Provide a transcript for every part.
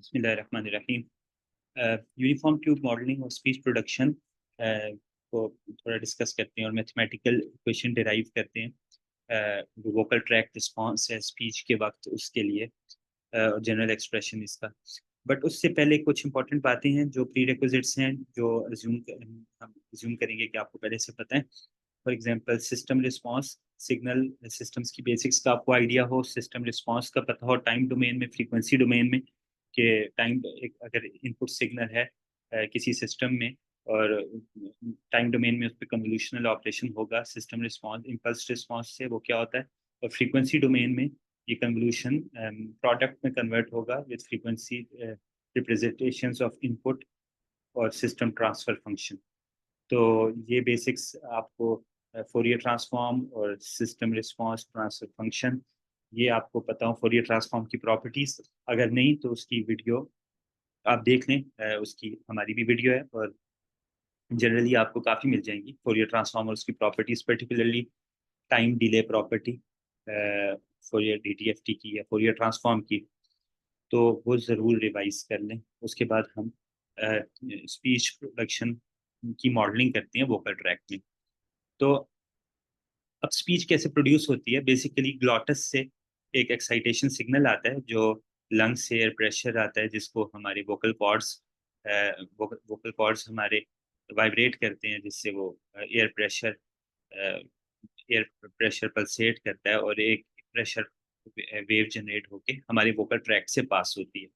बिस्मिल्लाहिर्रहमानिर्रहीम। Uniform tube modelling और speech production को थोड़ा डिस्कस करते हैं और मैथमेटिकल इक्वेशन डिराइव करते हैं। वोकल ट्रैक रिस्पॉन्स है स्पीच के वक्त उसके लिए और जनरल एक्सप्रेशन इसका। बट उससे पहले कुछ इंपॉर्टेंट बातें हैं जो प्री रिक्विजिट्स हैं जो हम अज्यूम करेंगे कि आपको पहले से पता है। For example system response, signal systems की बेसिक्स का आपको आइडिया हो, सिस्टम रिस्पांस का पता हो टाइम डोमेन में, फ्रीक्वेंसी डोमेन में, कि टाइम अगर इनपुट सिग्नल है किसी सिस्टम में और टाइम डोमेन में उस पर कन्वोल्यूशनल ऑपरेशन होगा सिस्टम रिस्पांस इम्पल्स रिस्पांस से, वो क्या होता है। और फ्रीक्वेंसी डोमेन में ये कन्वोल्यूशन प्रोडक्ट में कन्वर्ट होगा with frequency representations of input और सिस्टम ट्रांसफर फंक्शन। तो ये बेसिक्स आपको फोरियर ट्रांसफॉर्म और सिस्टम रिस्पांस ट्रांसफर फंक्शन ये आपको पता हो। फोरियर ट्रांसफॉर्म की प्रॉपर्टीज अगर नहीं तो उसकी वीडियो आप देख लें, उसकी हमारी भी वीडियो है और जनरली आपको काफ़ी मिल जाएंगी फोरियर ट्रांसफॉर्म और उसकी properties, particularly time delay property Fourier DTFT की या फोरियर ट्रांसफॉर्म की। तो वो ज़रूर रिवाइज कर लें। उसके बाद हम स्पीच प्रोडक्शन की मॉडलिंग करते हैं वोकल ट्रैक में। तो अब स्पीच कैसे प्रोड्यूस होती है, बेसिकली ग्लॉटस से एक एक्साइटेशन सिग्नल आता है जो लंग्स से एयर प्रेशर आता है जिसको हमारे वोकल कॉर्ड्स हमारे वाइब्रेट करते हैं जिससे वो एयर प्रेशर पल्सेट करता है और एक प्रेशर वेव जनरेट होके हमारे वोकल ट्रैक से पास होती है।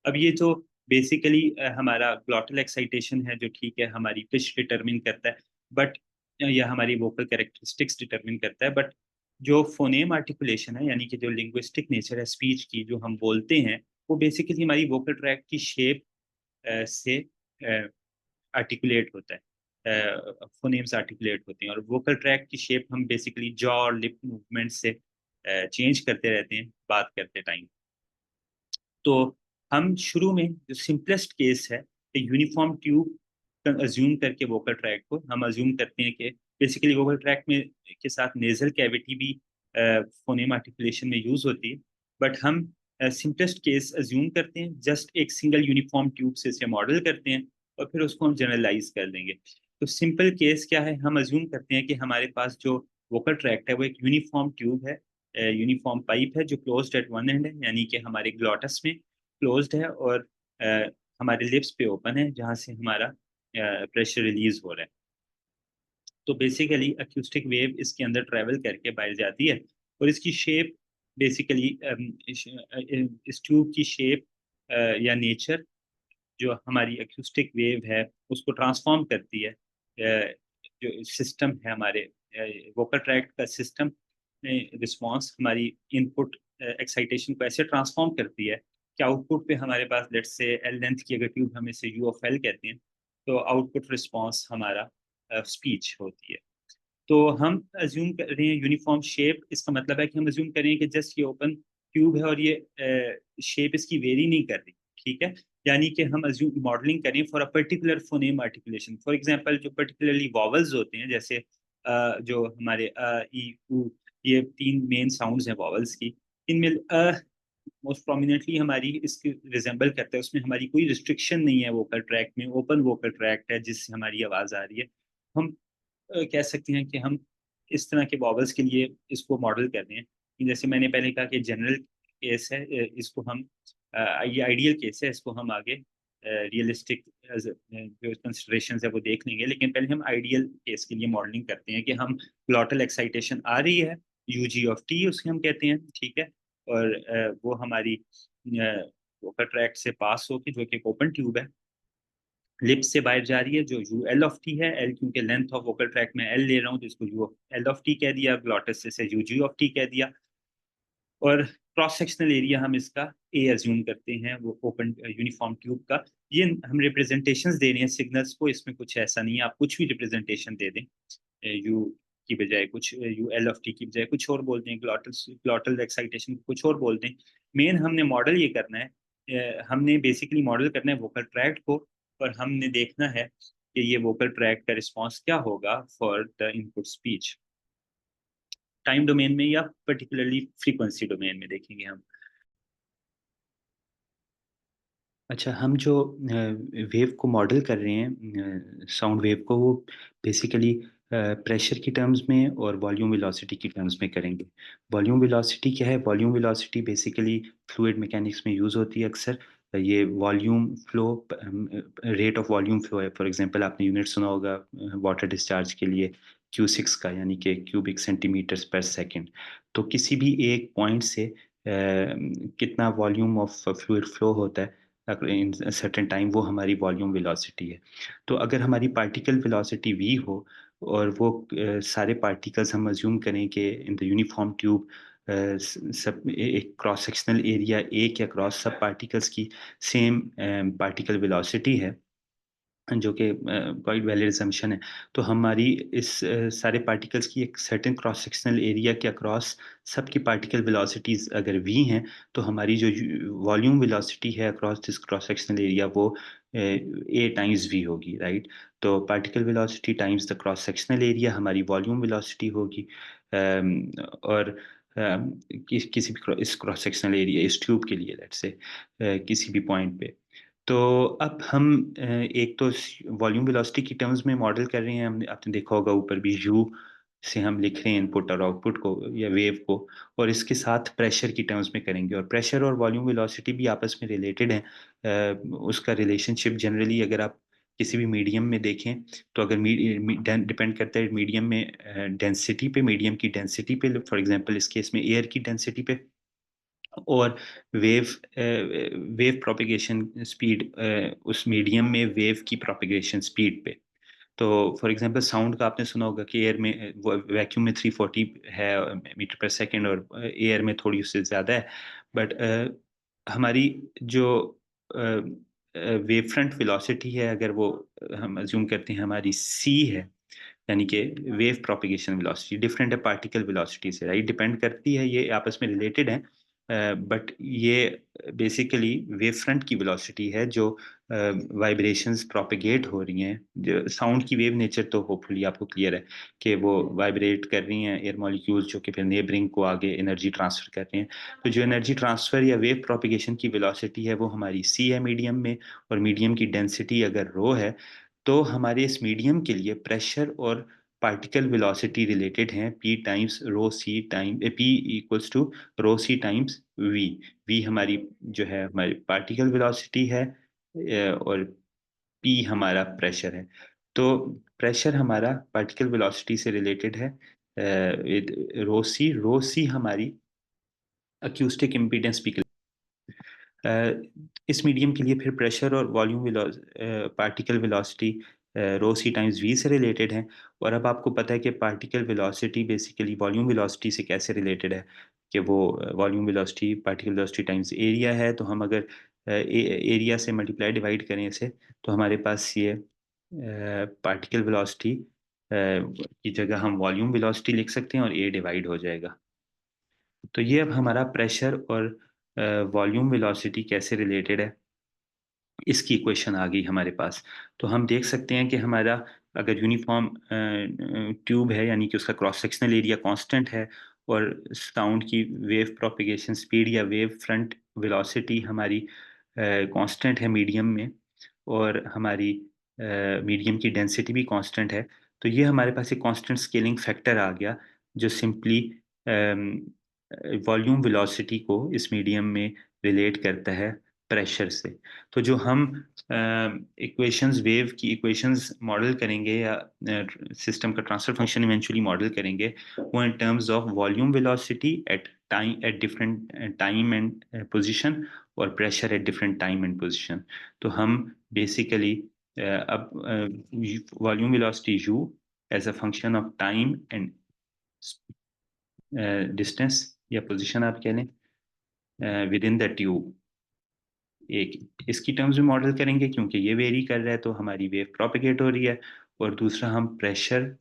अब ये जो बेसिकली हमारा ग्लॉटल एक्साइटेशन है जो ठीक है हमारी पिच डिटरमिन करता है, बट यह हमारी वोकल कैरेक्टरिस्टिक्स डिटरमिन करता है। बट जो फोनेम आर्टिकुलेशन है यानी कि जो लिंग्विस्टिक नेचर है स्पीच की जो हम बोलते हैं वो बेसिकली हमारी वोकल ट्रैक की शेप से आर्टिकुलेट होता है। फोनेम्स आर्टिकुलेट होते हैं और वोकल ट्रैक की शेप हम बेसिकली जॉ और लिप मूवमेंट से चेंज करते रहते हैं बात करते टाइम। तो हम शुरू में जो सिंपलेस्ट केस है यूनिफॉर्म ट्यूब अज्यूम करके वोकल ट्रैक को हम अज्यूम करते हैं कि बेसिकली वोकल ट्रैक में के साथ नेजल कैविटी भी फोनेम आर्टिकुलेशन में यूज होती है। बट हम सिंपलेस्ट केस अज्यूम करते हैं, जस्ट एक सिंगल यूनिफॉर्म ट्यूब से इसे मॉडल करते हैं और फिर उसको हम जनरलाइज कर देंगे। तो सिंपल केस क्या है, हम अज्यूम करते हैं कि हमारे पास जो वोकल ट्रैक है वो एक यूनिफॉर्म ट्यूब है, यूनिफॉर्म पाइप है जो क्लोज्ड एट वन एंड है यानी कि हमारे ग्लॉटस में क्लोज्ड है और हमारे लिप्स पे ओपन है जहाँ से हमारा प्रेशर रिलीज हो रहा है। तो बेसिकली अक्यूस्टिक वेव इसके अंदर ट्रेवल करके बाहर जाती है और इसकी शेप बेसिकली इस ट्यूब की शेप या नेचर जो हमारी अक्यूस्टिक वेव है उसको ट्रांसफॉर्म करती है। जो सिस्टम है हमारे वोकल ट्रैक्ट का सिस्टम रिस्पॉन्स हमारी इनपुट एक्साइटेशन को ऐसे ट्रांसफॉर्म करती है कि आउटपुट पे हमारे पास लेट्स से एल लेंथ की अगर ट्यूब हम इसे यू ऑफ एल कहते हैं तो आउटपुट रिस्पॉन्स हमारा स्पीच होती है। तो हम अज्यूम कर रहे हैं यूनिफॉर्म शेप, इसका मतलब है कि हम अज्यूम कर रहे हैं कि जस्ट ये ओपन ट्यूब है और ये शेप इसकी वेरी नहीं कर रही, ठीक है। यानी कि हम अज्यूम मॉडलिंग करें for a particular phoneme articulation. For example जो पर्टिकुलरली वॉवल्स होते हैं जैसे जो हमारे ई उ, ये तीन मेन साउंड्स हैं वॉवल्स की। इनमें मोस्ट प्रोमिनेंटली हमारी इसकी रिजेंबल करता है, उसमें हमारी कोई रिस्ट्रिक्शन नहीं है वोकल ट्रैक में, ओपन वोकल ट्रैक है जिससे हमारी आवाज़ आ रही है। हम कह सकते हैं कि हम इस तरह के वॉवल्स के लिए इसको मॉडल कर रहे हैं कि जैसे मैंने पहले कहा कि जनरल केस है, इसको हम ये आइडियल केस है, इसको हम आगे रियलिस्टिक जो कंसिडरेशन है वो देख लेंगे। लेकिन पहले हम आइडियल केस के लिए मॉडलिंग करते हैं कि हम ग्लॉटल एक्साइटेशन आ रही है यूजी ऑफ टी उसके हम कहते हैं, ठीक है। और वो हमारी वोकल ट्रैक से पास होकर जो कि ओपन ट्यूब है लिप्स से बाहर जा रही है जो यू एल ऑफ टी है। एल क्योंकि लेंथ ऑफ वोकल ट्रैक में एल ले रहा हूँ तो इसको यू एल ऑफ टी कह दिया, ग्लॉटस से यू जी ऑफ टी कह दिया। और क्रॉस सेक्शनल एरिया हम इसका ए अज्यूम करते हैं वो ओपन यूनिफॉर्म ट्यूब का। ये हम रिप्रेजेंटेशंस दे रहे हैं सिग्नल्स को, इसमें कुछ ऐसा नहीं है, आप कुछ भी रिप्रेजेंटेशन दे दें, यू की बजाय कुछ यू एल ऑफ टी की बजाय कुछ और बोल दें, ग्लॉटल एक्साइटेशन कुछ और बोल दें। मेन हमने मॉडल ये करना है, हमने बेसिकली मॉडल करना है वोकल ट्रैक को और हमने देखना है कि ये वोकल ट्रैक का रिस्पॉन्स क्या होगा for the input speech. Time domain में या पर्टिकुलरली फ्रीक्वेंसी डोमेन में देखेंगे हम। अच्छा, हम जो वेव को मॉडल कर रहे हैं, साउंड वेव को, वो बेसिकली प्रेशर की टर्म्स में और वॉल्यूम वेलोसिटी की टर्म्स में करेंगे। वॉल्यूम वेलोसिटी क्या है? Volume velocity basically fluid mechanics में यूज़ होती है अक्सर। ये volume flow, rate of volume flow है। फॉर एग्जांपल आपने यूनिट सुना होगा वाटर डिस्चार्ज के लिए, Q6 का, यानी कि क्यूबिक सेंटीमीटर्स पर सेकेंड। तो किसी भी एक पॉइंट से कितना वॉल्यूम ऑफ फ्लूइड फ्लो होता है इन सर्टेन टाइम, वो हमारी वॉल्यूम वेलोसिटी है। तो अगर हमारी पार्टिकल वेलोसिटी v हो, और वो सारे पार्टिकल्स हम अज्यूम करें कि इन द यूनिफॉर्म ट्यूब सब एक क्रॉस सेक्शनल एरिया ए के अक्रॉस सब पार्टिकल्स की सेम पार्टिकल वेलोसिटी है, जो कि क्वाइट वैलिड असम्पशन है। तो हमारी इस सारे पार्टिकल्स की एक सर्टेन क्रॉस सेक्शनल एरिया के अक्रॉस सबकी पार्टिकल वेलोसिटीज अगर v हैं, तो हमारी जो वॉल्यूम वेलोसिटी है across this cross sectional area, वो a टाइम्स v होगी, राइट। तो particle velocity times the cross sectional area हमारी वॉल्यूम वेलोसिटी होगी। और किसी भी इस क्रॉस सेक्शनल एरिया, इस ट्यूब के लिए लेट्स से किसी भी पॉइंट पे। तो अब हम एक तो वॉल्यूम वेलोसिटी की टर्म्स में मॉडल कर रहे हैं। हमने आपने देखा होगा ऊपर भी यू से हम लिख रहे हैं इनपुट और आउटपुट को या वेव को, और इसके साथ प्रेशर की टर्म्स में करेंगे। और प्रेशर और वॉल्यूम वेलोसिटी भी आपस में रिलेटेड हैं। उसका रिलेशनशिप जनरली अगर आप किसी भी मीडियम में देखें, तो अगर डिपेंड करता है मीडियम में डेंसिटी पे, मीडियम की डेंसिटी पे, फॉर एग्जांपल इस केस में एयर की डेंसिटी पे, और वेव वेव प्रोपिगेशन स्पीड, उस मीडियम में वेव की प्रोपिगेशन स्पीड पे। तो फॉर एग्जांपल साउंड का आपने सुना होगा कि एयर में वैक्यूम में 340 है मीटर पर सेकंड, और एयर में थोड़ी उससे ज़्यादा है। बट हमारी जो वेव फ्रंट वेलोसिटी है, अगर वो हम अज्यूम करते हैं हमारी सी है, यानी कि वेव प्रोपिगेशन वेलोसिटी डिफरेंट है पार्टिकल वेलोसिटी से, राइट। डिपेंड करती है, ये आपस में रिलेटेड है, बट ये बेसिकली वेव फ्रंट की वेलोसिटी है जो वाइब्रेशंस प्रोपिगेट हो रही हैं। जो साउंड की वेव नेचर तो होपफुली आपको क्लियर है कि वो वाइब्रेट कर रही हैं एयर मॉलिक्यूल्स, जो कि फिर नेबरिंग को आगे एनर्जी ट्रांसफर कर रहे हैं। तो जो एनर्जी ट्रांसफर या वेव प्रोपिगेशन की वेलोसिटी है, वो हमारी सी है मीडियम में, और मीडियम की डेंसिटी अगर रो है, तो हमारे इस मीडियम के लिए प्रेशर और पार्टिकल वेलोसिटी रिलेटेड हैं। P times rho c time P equals to rho c times V। V हमारी जो है हमारी पार्टिकल वेलोसिटी है, और P हमारा प्रेशर है। तो प्रेशर हमारा पार्टिकल वेलोसिटी से रिलेटेड है। रो सी हमारी अक्यूस्टिक इम्पीडेंस भी। इस मीडियम के लिए फिर प्रेशर और volume particle velocity rho c times v से रिलेटेड है। और अब आपको पता है कि particle velocity basically volume velocity से कैसे रिलेटेड है, कि वो volume velocity particle velocity times area है। तो हम अगर एरिया से मल्टीप्लाई डिवाइड करें इसे, तो हमारे पास ये पार्टिकल वेलोसिटी की जगह हम वॉल्यूम वेलोसिटी लिख सकते हैं, और ए डिवाइड हो जाएगा। तो ये अब हमारा प्रेशर और वॉल्यूम वेलोसिटी कैसे रिलेटेड है, इसकी इक्वेशन आ गई हमारे पास। तो हम देख सकते हैं कि हमारा अगर यूनिफॉर्म ट्यूब है, यानी कि उसका क्रॉस सेक्शनल एरिया कांस्टेंट है, और साउंड की वेव प्रोपिगेशन स्पीड या वेव फ्रंट वेलोसिटी हमारी कांस्टेंट है मीडियम में, और हमारी मीडियम की डेंसिटी भी कांस्टेंट है। तो ये हमारे पास एक कांस्टेंट स्केलिंग फैक्टर आ गया, जो सिंपली वॉल्यूम वेलोसिटी को इस मीडियम में रिलेट करता है प्रेशर से। तो जो हम इक्वेशंस, वेव की इक्वेशंस मॉडल करेंगे, या सिस्टम का ट्रांसफर फंक्शन इवेंचुअली मॉडल करेंगे, वो in terms of volume velocity at time, at different time and position, और pressure at different time and position. तो हम बेसिकली अब volume velocity u as a function of time and distance या position आप कह लें विद इन द ट्यूब, एक इसकी टर्म्स में मॉडल करेंगे, क्योंकि ये वेरी कर रहा है तो हमारी वेव प्रोपेगेट हो रही है। और दूसरा हम pressure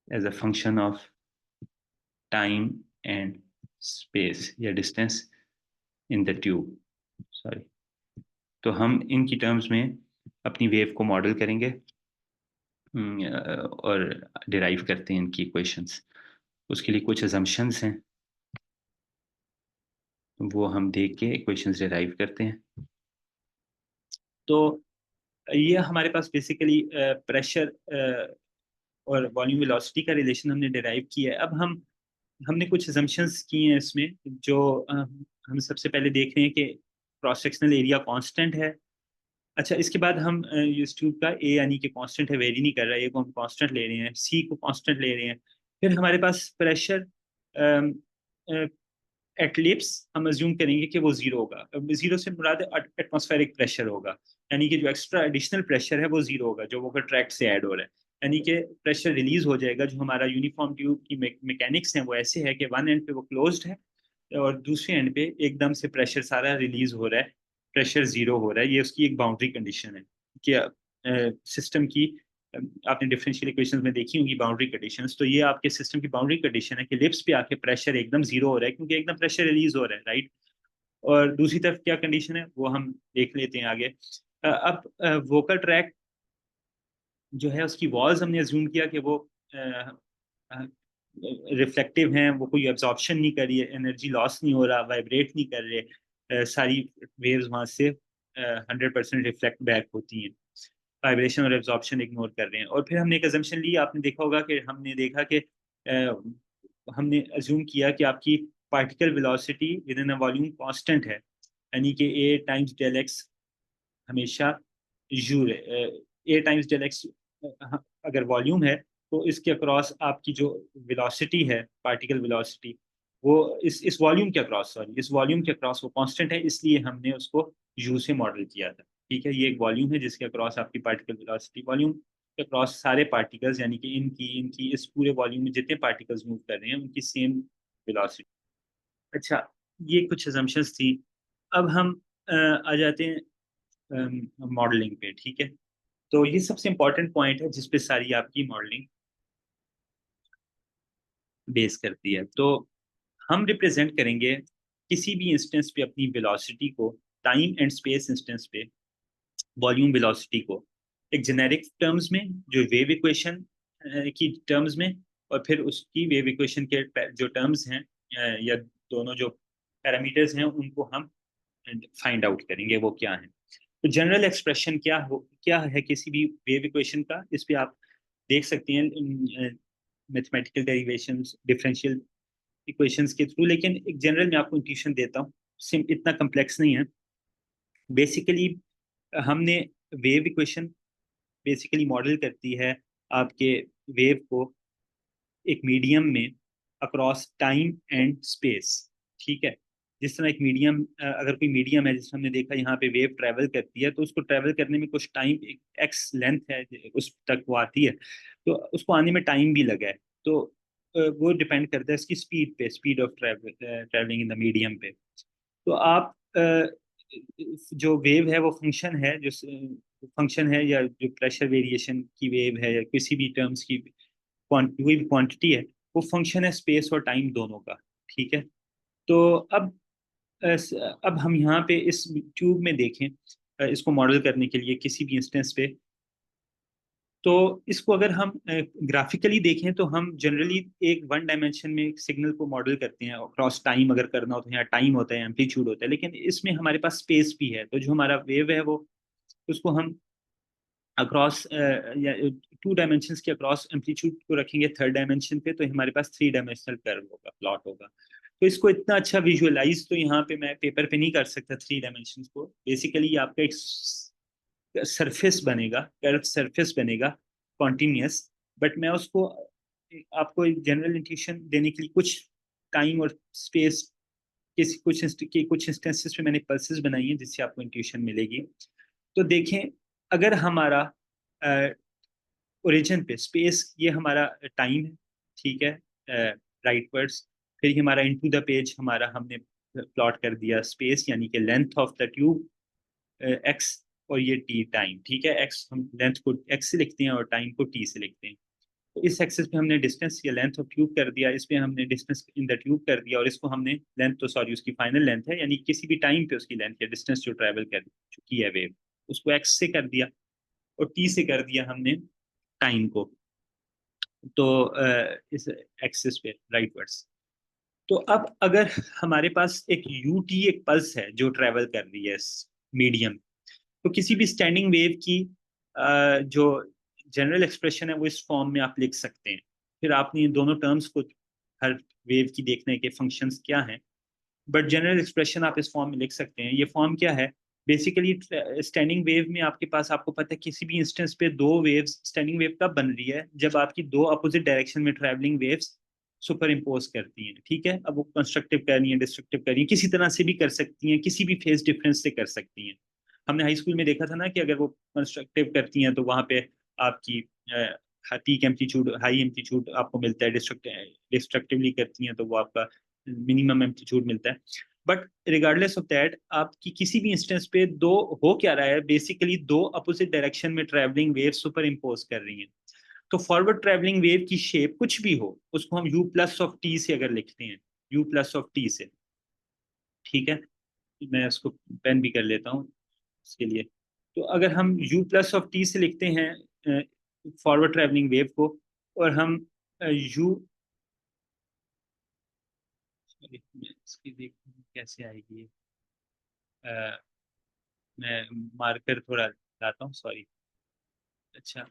as a function of time and space या distance in the tube, sorry. तो हम इनकी टर्म्स में अपनी वेव को मॉडल करेंगे, और डिराइव करते हैं इनकी इक्वेशंस। उसके लिए कुछ असम्पशंस हैं, वो हम देख के इक्वेशंस डिराइव करते हैं। तो ये हमारे पास बेसिकली प्रेशर और वॉल्यूम वेलोसिटी का रिलेशन हमने डिराइव किया है। अब हमने कुछ असम्पशंस की हैं इसमें, जो हम सबसे पहले देख रहे हैं कि क्रॉस सेक्शनल एरिया कांस्टेंट है। अच्छा, इसके बाद हम इस ट्यूब का ए यानी कि कांस्टेंट है, वेरी नहीं कर रहा है, ए को हम कांस्टेंट ले रहे हैं, सी को कांस्टेंट ले रहे हैं। फिर हमारे पास प्रेशर एट लिप्स हम अज्यूम करेंगे कि वो जीरो होगा। जीरो से मुराद एटमॉस्फेरिक प्रेशर होगा, यानी कि जो एक्स्ट्रा एडिशनल प्रेशर है वो जीरो होगा, जो वो ट्रैक से ऐड हो रहा है। यानी कि प्रेशर रिलीज हो जाएगा। जो हमारा यूनिफॉर्म ट्यूब की मैकेनिक्स है वो ऐसे है कि वन एंड पे वो क्लोज्ड है और दूसरे एंड पे एकदम से प्रेशर सारा रिलीज हो रहा है, प्रेशर जीरो हो रहा है। ये उसकी एक बाउंड्री कंडीशन है कि सिस्टम की आपने डिफरेंशियल इक्वेशंस में देखी होंगी बाउंड्री कंडीशंस। तो ये आपके सिस्टम की बाउंड्री कंडीशन है कि लिप्स पे आके प्रेशर एकदम जीरो हो रहा है, क्योंकि एकदम प्रेशर रिलीज हो रहा है, राइट। और दूसरी तरफ क्या कंडीशन है वो हम देख लेते हैं आगे। अब वोकल ट्रैक जो है उसकी वॉल्स हमने अज्यूम किया कि वो रिफ्लेक्टिव हैं, वो कोई एब्जॉर्प्शन नहीं कर रही है, एनर्जी लॉस नहीं हो रहा, वाइब्रेट नहीं कर रहे, सारी वेव्स वहां से 100% रिफ्लेक्ट बैक होती हैं, वाइब्रेशन और एब्जॉर्प्शन इग्नोर कर रहे हैं। और फिर हमने एक अजम्पशन ली, आपने देखा होगा कि हमने देखा कि हमने अज्यूम किया कि आपकी particle velocity within a volume constant है, यानी कि ए टाइम्स डेल एक्स हमेशा u a times del x अगर वॉल्यूम है तो इसके अक्रॉस आपकी जो वेलोसिटी है, पार्टिकल वेलोसिटी, वो इस वॉल्यूम के अक्रॉस, सॉरी इस वॉल्यूम के अक्रॉस वो कांस्टेंट है, इसलिए हमने उसको यू से मॉडल किया था। ठीक है, ये एक वॉल्यूम है जिसके अक्रॉस आपकी पार्टिकल वेलोसिटी, वॉल्यूम के अक्रॉस सारे पार्टिकल्स, यानी कि इनकी इनकी इस पूरे वॉल्यूम में जितने पार्टिकल्स मूव कर रहे हैं उनकी सेम वेलोसिटी। अच्छा, ये कुछ असम्पशंस थी। अब हम आ जाते हैं मॉडलिंग पे। ठीक है, तो ये सबसे इंपॉर्टेंट पॉइंट है जिसपे सारी आपकी मॉडलिंग बेस करती है। तो हम रिप्रेजेंट करेंगे किसी भी इंस्टेंस पे अपनी वेलोसिटी को, टाइम एंड स्पेस इंस्टेंस पे वॉल्यूम वेलोसिटी को एक जेनेरिक टर्म्स में, जो वेव इक्वेशन की टर्म्स में, और फिर उसकी वेव इक्वेशन के जो टर्म्स हैं या दोनों जो पैरामीटर्स हैं उनको हम फाइंड आउट करेंगे वो क्या है। तो जनरल एक्सप्रेशन क्या है किसी भी वेव इक्वेशन का, इस पे आप देख सकते हैं मैथमेटिकल डेरिवेशंस, डिफरेंशियल इक्वेशंस के थ्रू, लेकिन एक जनरल मैं आपको इंट्यूशन देता हूँ, इतना कम्प्लेक्स नहीं है। बेसिकली हमने वेव इक्वेशन बेसिकली मॉडल करती है आपके वेव को एक मीडियम में अक्रॉस टाइम एंड स्पेस। ठीक है, जिस तरह एक मीडियम, अगर कोई मीडियम है, जिस हमने देखा यहाँ पे वेव ट्रेवल करती है, तो उसको ट्रेवल करने में कुछ टाइम, एक एक्स लेंथ है उस तक वो आती है, तो उसको आने में टाइम भी लगा है। तो वो डिपेंड करता है इसकी स्पीड पे, speed of travelling in the medium पे। तो आप जो वेव है वो फंक्शन है, जो फंक्शन है, या जो प्रेशर वेरिएशन की वेव है, या किसी भी टर्म्स की कोई भी क्वांटिटी है, वो फंक्शन है स्पेस और टाइम दोनों का। ठीक है, तो अब अब हम यहाँ पे इस ट्यूब में देखें, इसको मॉडल करने के लिए किसी भी इंस्टेंस पे, तो इसको अगर हम ग्राफिकली देखें तो हम जनरली एक वन डायमेंशन में सिग्नल को मॉडल करते हैं, क्रॉस टाइम अगर करना हो तो यहाँ टाइम होता है, एम्पलीट्यूड होता है, लेकिन इसमें हमारे पास स्पेस भी है। तो जो हमारा वेव है वो, उसको हम अक्रॉस या टू डायमेंशन के अक्रॉस एम्पलीट्यूड को रखेंगे थर्ड डायमेंशन पे, तो हमारे पास थ्री डायमेंशनल कर्व होगा, प्लॉट होगा। तो इसको इतना अच्छा विजुअलाइज तो यहाँ पे मैं पेपर पे नहीं कर सकता थ्री डायमेंशन को। बेसिकली आपका एक सरफेस बनेगा, कर्व सरफेस बनेगा कॉन्टिन्यूस, बट मैं उसको आपको एक जनरल इंट्यूशन देने के लिए कुछ टाइम और स्पेस, कुछ इंस्टेंसेस पे मैंने पल्सेस बनाई हैं जिससे आपको इंट्यूशन मिलेगी। तो देखें, अगर हमारा ओरिजिन पे स्पेस, ये हमारा टाइम है, ठीक है, राइटवर्ड्स, फिर ये हमारा इनटू द पेज हमारा हमने प्लॉट कर दिया स्पेस, यानी कि length of the tube x, और ये टी टाइम। ठीक है, एक्स हम लेंथ को एक्स से लिखते हैं और टाइम को टी से लिखते हैं। तो इस एक्सिस पे हमने डिस्टेंस या लेंथ ऑफ ट्यूब कर दिया, इस पे हमने डिस्टेंस इन द ट्यूब कर दिया, और इसको हमने लेंथ, तो सॉरी उसकी फाइनल लेंथ है, यानी किसी भी टाइम पे उसकी लेंथ या डिस्टेंस जो ट्रैवल कर चुकी है वेव, उसको एक्स से कर दिया, और टी से कर दिया हमने टाइम को। तो इस एक्सिस पे राइटवर्ड्स। तो अब अगर हमारे पास एक यू टी, एक पल्स है जो ट्रैवल कर रही है मीडियम, तो किसी भी स्टैंडिंग वेव की जो जनरल एक्सप्रेशन है वो इस फॉर्म में आप लिख सकते हैं। फिर आपने इन दोनों टर्म्स को, हर वेव की देखने के फंक्शंस क्या हैं, बट जनरल एक्सप्रेशन आप इस फॉर्म में लिख सकते हैं। ये फॉर्म क्या है? बेसिकली स्टैंडिंग वेव में आपके पास, आपको पता है किसी भी इंस्टेंस पे दो वेव्स, स्टैंडिंग वेव कब बन रही है? जब आपकी दो अपोजिट डायरेक्शन में ट्रैवलिंग वेव्स सुपर इम्पोज करती हैं, ठीक है। अब वो कंस्ट्रक्टिव कर रही हैं, डिस्ट्रक्टिव कर रही हैं, किसी तरह से भी कर सकती हैं, किसी भी फेज डिफरेंस से कर सकती हैं। हमने हाई स्कूल में देखा था ना कि अगर वो कंस्ट्रक्टिव करती हैं तो वहां पे आपकी पीक एम्पलीट्यूड, हाई एम्पलीट्यूड आपको मिलता है। डिस्ट्रक्टिवली करती हैं तो वो आपका मिनिमम एम्पलीट्यूड मिलता है। बट रिगार्डलेस ऑफ दैट, आपकी किसी भी इंस्टेंस पे दो, हो क्या रहा है बेसिकली, दो अपोजिट डायरेक्शन में ट्रैवलिंग वेव सुपर इम्पोज कर रही हैं। तो फॉरवर्ड ट्रैवलिंग वेव की शेप कुछ भी हो, उसको हम यू प्लस ऑफ टी से अगर लिखते हैं, यू प्लस ऑफ टी से, ठीक है। मैं उसको पेन भी कर लेता हूँ इसके लिए। तो अगर हम u प्लस ऑफ टी से लिखते हैं फॉरवर्ड ट्रैवलिंग वेव को, और हम यू, इसकी देखते कैसे आएगी। अ, मैं मार्कर थोड़ा लाता हूँ, सॉरी। अच्छा,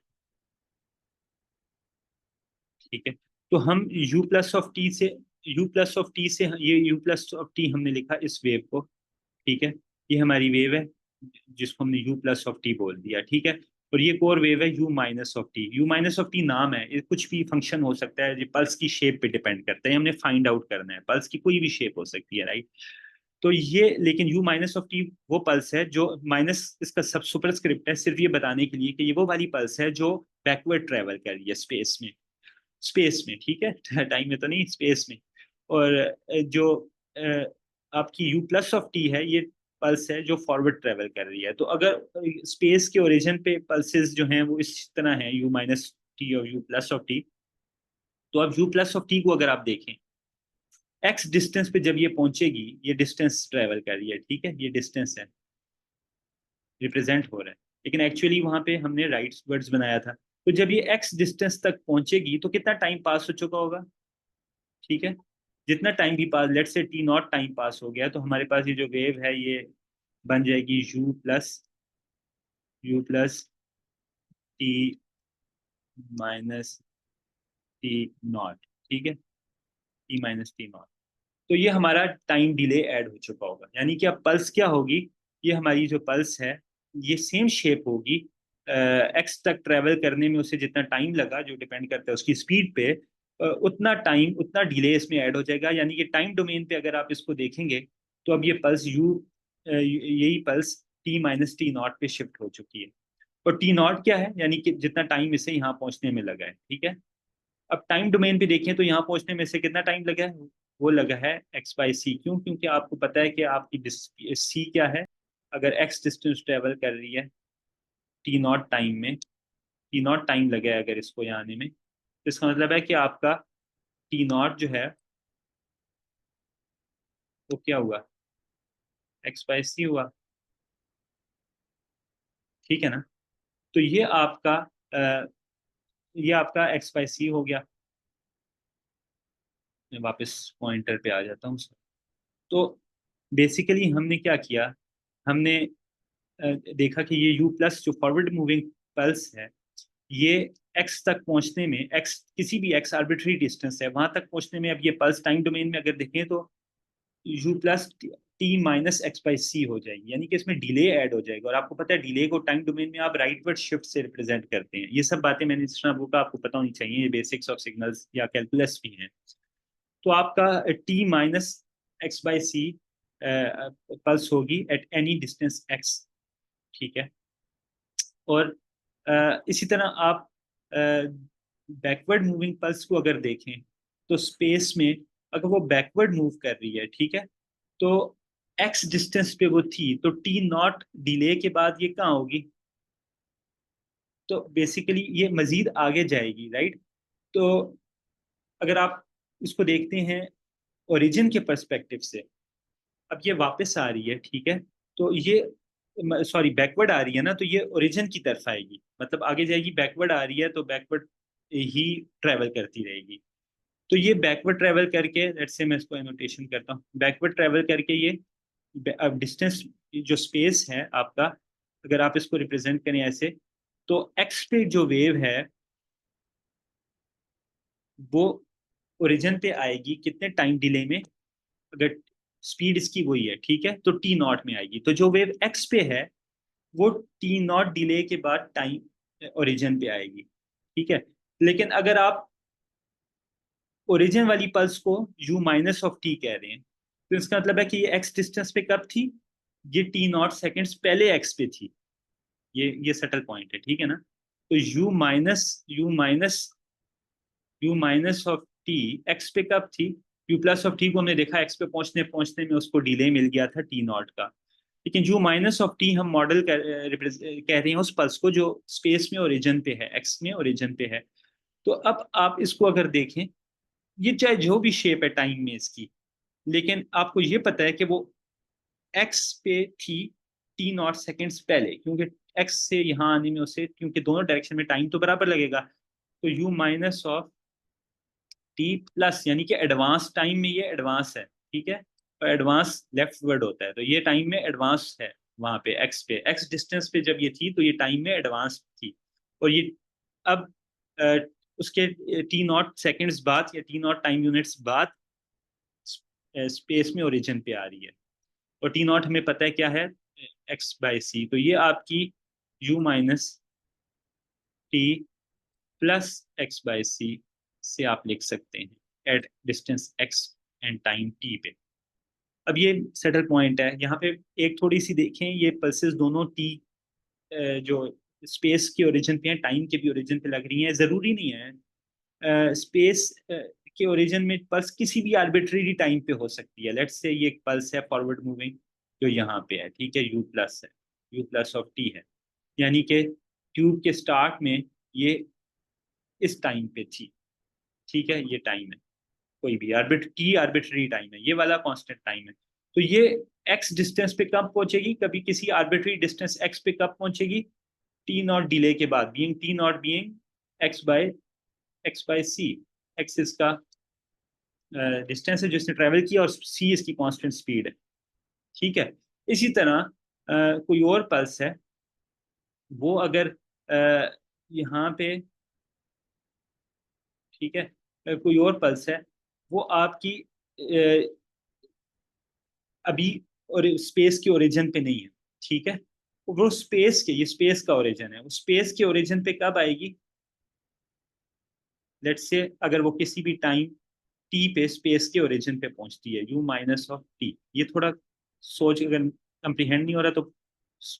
ठीक है। तो हम u प्लस ऑफ टी से, u प्लस ऑफ टी से, ये u प्लस ऑफ टी हमने लिखा इस वेव को, ठीक है। ये हमारी वेव है जिसको हमने u प्लस ऑफ टी बोल दिया, ठीक है। और ये कोर वेव है u minus of T. u minus of T नाम है, ये कुछ भी फंक्शन हो सकता है, ये पल्स की शेप पे डिपेंड करता है। हमने फाइंड आउट करना है, पल्स की कोई भी शेप हो सकती है, राइट। तो ये, लेकिन u माइनस ऑफ टी वो पल्स है जो, माइनस इसका सब सुपरस्क्रिप्ट है सिर्फ ये बताने के लिए कि ये वो वाली पल्स है जो बैकवर्ड ट्रेवल कर रही है स्पेस में, स्पेस में, ठीक है। टाइम में तो नहीं, स्पेस में। और जो आपकी u प्लस ऑफ टी है, ये पल्स है जो फॉरवर्ड ट्रेवल कर रही है। तो अगर स्पेस के ओरिजिन पे पल्सेस जो हैं वो इस तरह हैं, u माइनस टी और u प्लस ऑफ टी, तो अब u प्लस ऑफ टी को अगर आप देखें, x डिस्टेंस पे जब ये पहुंचेगी, ये डिस्टेंस ट्रेवल कर रही है, ठीक है, ये डिस्टेंस है, रिप्रेजेंट हो रहा है, लेकिन एक्चुअली वहां पे हमने राइट वर्ड्स बनाया था। तो जब ये x डिस्टेंस तक पहुंचेगी तो कितना टाइम पास हो चुका होगा, ठीक है। जितना टाइम भी पास, लेट से टी नॉट टाइम पास हो गया, तो हमारे पास ये जो वेव है ये बन जाएगी you plus T minus T not, ठीक है, टी माइनस टी नॉट। तो ये हमारा टाइम डिले ऐड हो चुका होगा, यानी कि अब पल्स क्या होगी, ये हमारी जो पल्स है ये सेम शेप होगी। एक्स तक ट्रेवल करने में उसे जितना टाइम लगा, जो डिपेंड करता है उसकी स्पीड पे, उतना टाइम, उतना डिले इसमें ऐड हो जाएगा। यानी कि टाइम डोमेन पे अगर आप इसको देखेंगे तो अब ये पल्स यही pulse T minus T not पे शिफ्ट हो चुकी है। और टी नॉट क्या है, यानी कि जितना टाइम इसे यहाँ पहुंचने में लगा है, ठीक है। अब टाइम डोमेन पे देखें तो यहाँ पहुंचने में से कितना टाइम लगा है, वो लगा है एक्स बाई सी। क्यों? क्योंकि आपको पता है कि आपकी सी क्या है, अगर एक्स डिस्टेंस ट्रेवल कर रही है टी नॉट टाइम में, टी नॉट टाइम लगा है अगर इसको यहाँ आने में, तो इसका मतलब है कि आपका टी नॉट जो है वो क्या हुआ, एक्स बाई सी हुआ, ठीक है ना। तो ये आपका एक्स बाई सी हो गया। मैं वापस पॉइंटर पे आ जाता हूँ। तो बेसिकली हमने क्या किया, हमने देखा कि ये यू प्लस जो फॉरवर्ड मूविंग पल्स है, ये एक्स तक पहुंचने में, एक्स किसी भी एक्स आर्बिट्री डिस्टेंस है वहां तक पहुंचने में, अब ये पल्स टाइम डोमेन में अगर देखें तो U plus T minus x by C हो जाएगी, यानी कि इसमें डिले ऐड हो जाएगा। और आपको पता है डिले को टाइम डोमेन में आप राइटवर्ड शिफ्ट से रिप्रेजेंट करते हैं। ये सब बातें मैंने जिस तरह बुका आपको पता होनी चाहिए, ये बेसिक्स ऑफ सिग्नल्स या कैलकुलस भी हैं। तो आपका t minus x by c pulse होगी एट एनी डिस्टेंस एक्स, ठीक है। और इसी तरह आप बैकवर्ड मूविंग पल्स को अगर देखें तो स्पेस में अगर वो बैकवर्ड मूव कर रही है, ठीक है, तो एक्स डिस्टेंस पे वो थी, तो टी नॉट डिले के बाद ये कहाँ होगी, तो बेसिकली ये मजीद आगे जाएगी, राइट। तो अगर आप इसको देखते हैं ओरिजिन के पर्सपेक्टिव से, अब ये वापस आ रही है, ठीक है। तो ये, सॉरी, बैकवर्ड आ रही है ना, तो ये ओरिजिन की तरफ आएगी, मतलब आगे जाएगी। बैकवर्ड आ रही है तो बैकवर्ड ही ट्रेवल करती रहेगी। तो ये बैकवर्ड ट्रेवल करके, लेट्स से मैं इसको एनोटेशन करता हूँ, बैकवर्ड ट्रेवल करके ये, अब डिस्टेंस जो स्पेस है आपका, अगर आप इसको रिप्रेजेंट करें ऐसे, तो एक्स पे जो वेव है वो ओरिजिन पे आएगी कितने टाइम डिले में, अगर स्पीड इसकी वही है, ठीक है, तो टी नॉट में आएगी। तो जो वेव एक्स पे है वो टी नॉट डिले के बाद टाइम ओरिजिन पे आएगी, ठीक है। लेकिन अगर आप ओरिजिन वाली पल्स को यू माइनस ऑफ टी कह रहे हैं, तो इसका मतलब है कि ये एक्स डिस्टेंस पे कब थी, ये टी नॉट सेकेंड्स पहले एक्स पे थी। ये सटल पॉइंट है, ठीक है ना। तो U minus of T x पे कब थी, यू प्लस ऑफ टी को हमने देखा एक्स पे पहुंचने पहुंचने में उसको डिले मिल गया था टी नॉट का। लेकिन यू माइनस ऑफ टी हम मॉडल कह रहे हैं उस पल्स को जो स्पेस में ओरिजिन पे है, एक्स में ओरिजिन पे है। तो अब आप इसको अगर देखें, ये चाहे जो भी शेप है टाइम में इसकी, लेकिन आपको ये पता है कि वो एक्स पे थी टी नॉट सेकेंड्स पहले, क्योंकि एक्स से यहाँ आने में उसे, क्योंकि दोनों डायरेक्शन में टाइम तो बराबर लगेगा। तो U minus of T plus, यानी कि एडवांस टाइम में ये एडवांस है, ठीक है, और एडवांस लेफ्ट वर्ड होता है, तो ये टाइम में एडवांस है। वहां पे एक्स डिस्टेंस पे जब ये थी तो ये टाइम में एडवांस थी। और ये अब अ, उसके टी नॉट सेकेंड्स बाद या टी नॉट टाइम यूनिट्स बाद स्पेस में ओरिजिन पे आ रही है। और टी नॉट हमें पता है क्या है, एक्स बाई सी। तो ये आपकी U minus T plus X by सी से आप लिख सकते हैं at distance X and time T पे। अब ये सेटल पॉइंट है यहाँ पे। एक थोड़ी सी देखें, ये पल्सेस दोनों टी जो स्पेस के ओरिजिन पे हैं, टाइम के भी ओरिजिन पे लग रही हैं, जरूरी नहीं है स्पेस के ओरिजिन में पल्स किसी भी आर्बिट्रेरी टाइम पे हो सकती है। लेट्स से ये एक पल्स है फॉरवर्ड मूविंग जो यहाँ पे है, ठीक है, यू प्लस है, यू प्लस ऑफ टी है, यानी कि ट्यूब के स्टार्ट में ये इस टाइम पे थी, ठीक है, ये टाइम है, कोई भी आर्बिट्री टाइम है, ये वाला कांस्टेंट टाइम है। तो ये एक्स डिस्टेंस पे कब पहुंचेगी, कभी किसी आर्बिट्री डिस्टेंस एक्स पे कब पहुंचेगी, टी नॉट डिले के बाद, being t naught being x by c. X इसका डिस्टेंस है जिसने ट्रेवल किया और सी इसकी कांस्टेंट स्पीड है, ठीक है। इसी तरह कोई और पल्स है, वो अगर यहाँ पे, ठीक है, कोई और पल्स है, वो आपकी अभी और स्पेस के ओरिजिन पे नहीं है, ठीक है। वो स्पेस के, ये स्पेस का ओरिजिन है, वो स्पेस के ओरिजिन पे कब आएगी, लेट्स से अगर वो किसी भी टाइम टी पे स्पेस के ओरिजिन पे पहुंचती है, यू माइनस ऑफ टी। ये थोड़ा सोच, अगर कंप्रीहेंड नहीं हो रहा तो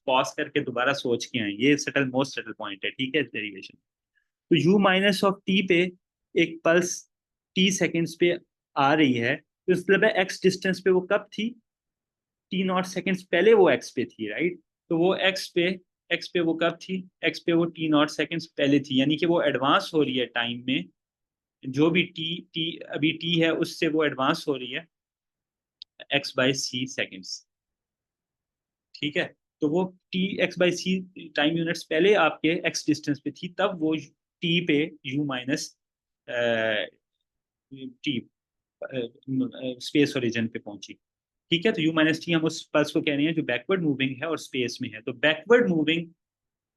पॉज करके दोबारा सोच के आए, ये सेटल मोस्ट सेटल पॉइंट है, ठीक है, डेरिवेशन। तो यू माइनस ऑफ टी पे एक पल्स टी सेकेंड्स पे आ रही है, तो इस मतलब है एक्स डिस्टेंस पे वो कब थी, टी नॉट सेकेंड्स पहले वो एक्स पे थी, राइट। तो वो एक्स पे वो कब थी, एक्स पे वो टी नॉट सेकेंड्स पहले थी, यानी कि वो एडवांस हो रही है टाइम में, जो भी टी टी अभी टी है उससे वो एडवांस हो रही है एक्स बाई सी सेकेंड्स, ठीक है। तो वो t x by c time units पहले आपके एक्स डिस्टेंस पे थी, तब वो टी पे you minus T space origin पे पहुंची, ठीक है। तो यू माइनस टी हम उस पल्स को कह रहे हैं जो बैकवर्ड मूविंग है और स्पेस में है। तो बैकवर्ड मूविंग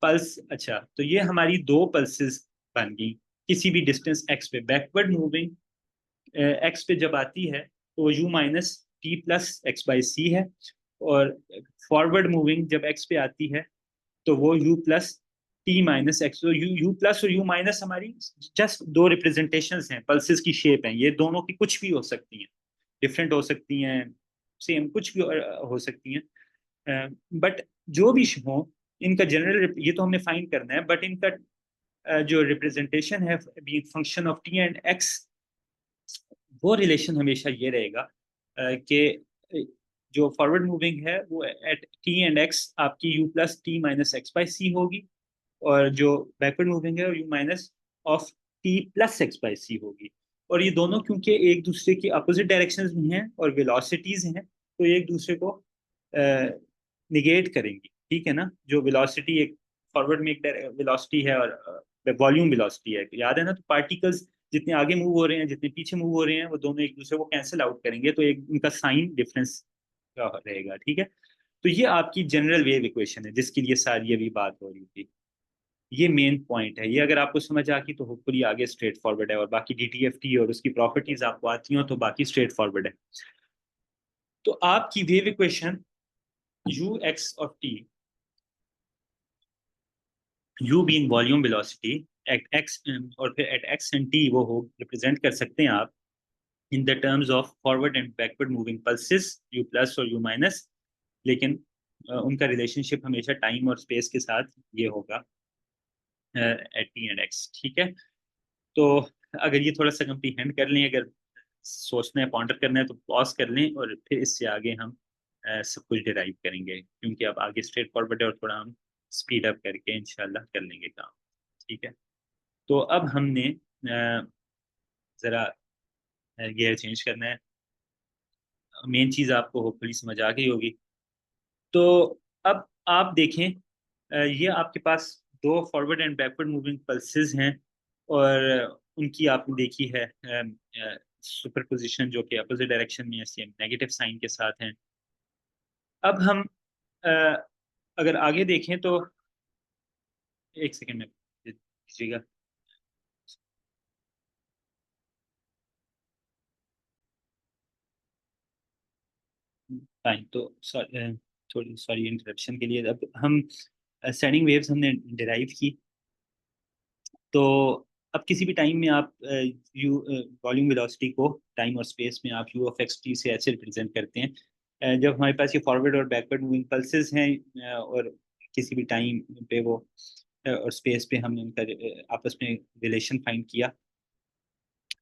पल्स, अच्छा, तो ये हमारी दो पल्सेस बन गई किसी भी डिस्टेंस एक्स पे। बैकवर्ड मूविंग एक्स पे जब आती है तो U minus T plus X by सी है, और फॉरवर्ड मूविंग जब एक्स पे आती है तो वो you plus T minus x. तो यू यू प्लस और यू माइनस हमारी जस्ट दो रिप्रेजेंटेशंस हैं, पल्सेस की शेप हैं, ये दोनों की कुछ भी हो सकती हैं, डिफरेंट हो सकती हैं, सेम कुछ भी हो सकती हैं, बट जो भी हो, इनका जनरल ये तो हमने फाइंड करना है, बट इनका जो रिप्रेजेंटेशन है being function of T and X, वो रिलेशन हमेशा ये रहेगा कि जो फॉरवर्ड मूविंग है वो एट टी एंड एक्स आपकी U plus T minus x by C होगी, और जो बैकवर्ड मूविंग है U minus of T plus X by C होगी। और ये दोनों क्योंकि एक दूसरे की अपोजिट डायरेक्शंस में हैं और वेलोसिटीज हैं, तो ये एक दूसरे को निगेट करेंगी, ठीक है ना। जो वेलोसिटी एक फॉरवर्ड में एक वेलोसिटी है और वॉल्यूम वेलोसिटी है, याद है ना। तो पार्टिकल्स जितने आगे मूव हो रहे हैं जितने पीछे मूव हो रहे हैं वो दोनों एक दूसरे को कैंसिल आउट करेंगे, तो एक उनका साइन डिफरेंस रहेगा, ठीक है। तो ये आपकी जनरल वेव इक्वेशन है जिसके लिए सारी अभी बात हो रही थी। ये मेन पॉइंट है, ये अगर आपको समझ आ गई तो होपफुली आगे स्ट्रेट फॉरवर्ड है, और बाकी डीटीएफटी और उसकी प्रॉपर्टीज आपको आती हो तो बाकी स्ट्रेट फॉरवर्ड है। तो आपकी wave equation you x of T, you being volume velocity eight x, और फिर एट एक्स एंड टी वो हो रिप्रेजेंट कर सकते हैं आप in the terms of forward and backward moving pulses, you plus और यू माइनस। लेकिन उनका रिलेशनशिप हमेशा टाइम और स्पेस के साथ ये होगा एट टी एंड एक्स, ठीक है। तो अगर ये थोड़ा सा कंप्रीहेंड कर लें, अगर सोचना है पॉन्डर करना है तो पॉज कर लें, और फिर इससे आगे हम सब कुछ डिराइव करेंगे, क्योंकि अब आगे स्ट्रेट फॉरवर्ड है और थोड़ा हम स्पीड अप करके इंशाल्लाह कर लेंगे काम, ठीक है। तो अब हमने ज़रा गियर चेंज करना है। मेन चीज़ आपको होपफुली समझ आ गई होगी। तो अब आप देखें, ये आपके पास दो forward and backward moving pulses हैं, और उनकी आपने देखी है सुपरपोजिशन जो कि अपोजिट डायरेक्शन में सेम नेगेटिव साइन के साथ हैं। अब हम अ, अगर आगे देखें तो एक सेकेंड में दीजिएगा। फाइन, तो थोड़ी सॉरी इंटरप्शन के लिए। अब हम स्टैंडिंग वेव्स हमने डिराइव की। तो अब किसी भी टाइम में आप यू वॉल्यूम वेलोसिटी को टाइम और स्पेस में आप यू ऑफ एक्स टी से ऐसे रिप्रेजेंट करते हैं, जब हमारे पास ये फॉरवर्ड और बैकवर्ड मूविंग पल्सेस हैं, और किसी भी टाइम पे वो और स्पेस पे हमने उनका आपस में रिलेशन फाइंड किया।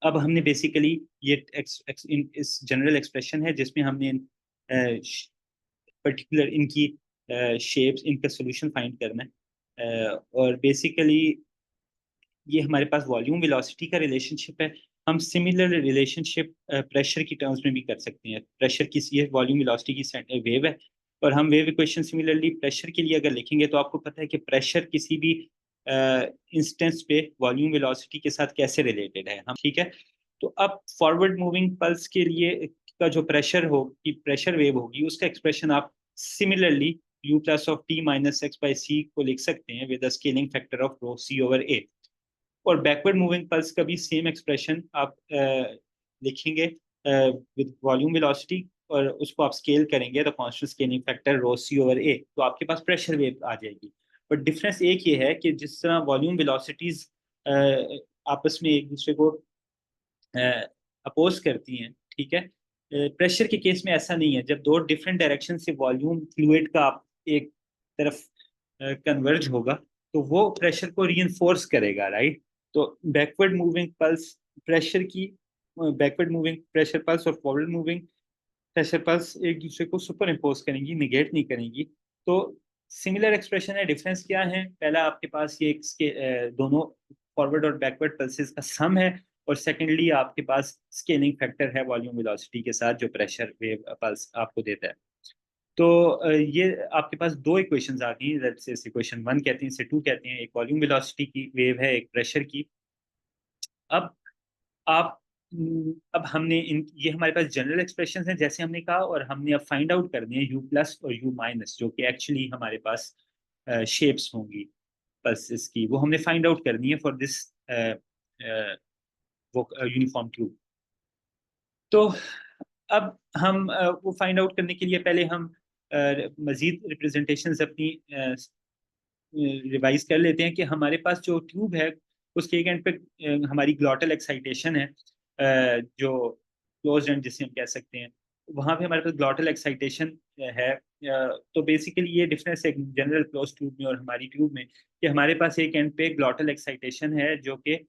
अब हमने बेसिकली ये इस जनरल एक्सप्रेशन है जिसमें हमने पर्टिकुलर इनकी शेप्स, इनका सोल्यूशन फाइंड करना है, और बेसिकली ये हमारे पास वॉल्यूम वेलोसिटी का रिलेशनशिप है। हम सिमिलर रिलेशनशिप प्रेशर की टर्म्स में भी कर सकते हैं। प्रेशर की ये वॉल्यूम वेलोसिटी की वेव है, और हम वेव इक्वेशन सिमिलरली प्रेशर के लिए अगर लिखेंगे तो आपको पता है कि प्रेशर किसी भी इंस्टेंस पे वॉल्यूम वेलोसिटी के साथ कैसे रिलेटेड है हम, ठीक है। तो अब फॉरवर्ड मूविंग पल्स के लिए का जो प्रेशर हो कि प्रेशर वेव होगी उसका एक्सप्रेशन आप similarly U plus of T minus x by C को लिख सकते हैं with scaling factor of rho C over A. और बैकवर्ड मूविंग पल्स का भी सेम एक्सप्रेशन आप लिखेंगे विद वॉल्यूम वेलोसिटी, और उसको आप स्केल करेंगे तो कांस्टेंट स्केलिंग फैक्टर रो सी ओवर ए, तो आपके पास प्रेशर वेव आ जाएगी। बट डिफरेंस एक ये है कि जिस तरह वॉल्यूम वेलोसिटीज आपस में एक दूसरे को अपोज करती हैं, ठीक है, प्रेशर के केस में ऐसा नहीं है। जब दो डिफरेंट डायरेक्शन से वॉल्यूम फ्लूइड का एक तरफ कन्वर्ज होगा तो वो प्रेशर को रीइंफोर्स करेगा, राइट। तो बैकवर्ड मूविंग पल्स प्रेशर की बैकवर्ड मूविंग प्रेशर पल्स और फॉरवर्ड मूविंग प्रेशर पल्स एक दूसरे को सुपर इम्पोज करेंगी, निगेट नहीं करेंगी। तो सिमिलर एक्सप्रेशन है, डिफरेंस क्या है? पहला आपके पास ये दोनों फॉरवर्ड और बैकवर्ड पल्सेस का सम है, और सेकेंडली आपके पास स्केलिंग फैक्टर है वॉल्यूम वेलोसिटी के साथ जो प्रेशर वेव पल्स आपको देता है। तो ये आपके पास दो इक्वेशंस आ गई हैं, इसे इक्वेशन 1 कहते हैं, इसे 2 कहते हैं। एक वॉल्यूम वेलोसिटी की वेव है, एक प्रेशर की। अब आप अब हमने इन ये हमारे पास जनरल एक्सप्रेशंस हैं जैसे हमने कहा, और हमने अब फाइंड आउट करनी है यू प्लस और यू माइनस, जो कि एक्चुअली हमारे पास शेप्स होंगी पल्सेस की, वो हमने फाइंड आउट करनी है फॉर दिस वो यूनिफॉर्म ट्यूब। तो अब हम वो फाइंड आउट करने के लिए पहले हम मजीद रिप्रेजेंटेशंस अपनी रिवाइज कर लेते हैं कि हमारे पास जो ट्यूब है उसके एक एंड पे हमारी ग्लॉटल एक्साइटेशन है, जो क्लोज एंड जिसे हम कह सकते हैं, वहाँ पे हमारे पास ग्लॉटल एक्साइटेशन है। तो बेसिकली ये डिफरेंस है जनरल क्लोज ट्यूब में और हमारी ट्यूब में, कि हमारे पास एक एंड पे ग्लॉटल एक्साइटेशन है जो कि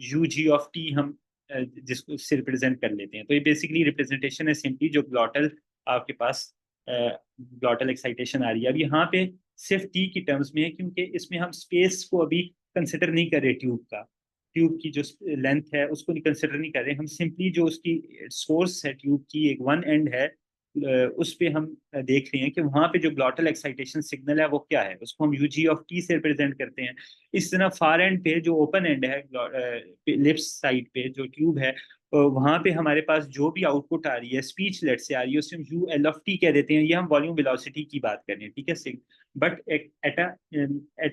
यू जी ऑफ टी हम जिसको से रिप्रेजेंट कर लेते हैं। तो ये बेसिकली रिप्रेजेंटेशन है सिंपली जो ग्लॉटल आपके पास ग्लॉटल एक्साइटेशन आ रही है। अब यहाँ पे सिर्फ टी की टर्म्स में है, क्योंकि इसमें हम स्पेस को अभी कंसिडर नहीं कर रहे ट्यूब का, ट्यूब की जो लेंथ है उसको नहीं कंसिडर नहीं कर रहे। हम सिंपली जो उसकी सोर्स है ट्यूब की एक वन एंड है, उस पे हम देख रहे हैं कि वहां पे जो ग्लॉटल एक्साइटेशन सिग्नल है वो क्या है, उसको हम यूजी ऑफ टी से रिप्रेजेंट करते हैं। इस तरह फार एंड पे जो ओपन एंड है लिप्स साइड पे जो ट्यूब है वहां पे हमारे पास जो भी आउटपुट आ रही है, स्पीच लेट से आ रही है, उसे हम यू एल ऑफ टी कह देते हैं। ये हम वॉल्यूम वेलोसिटी की बात कर रहे हैं, ठीक है। But at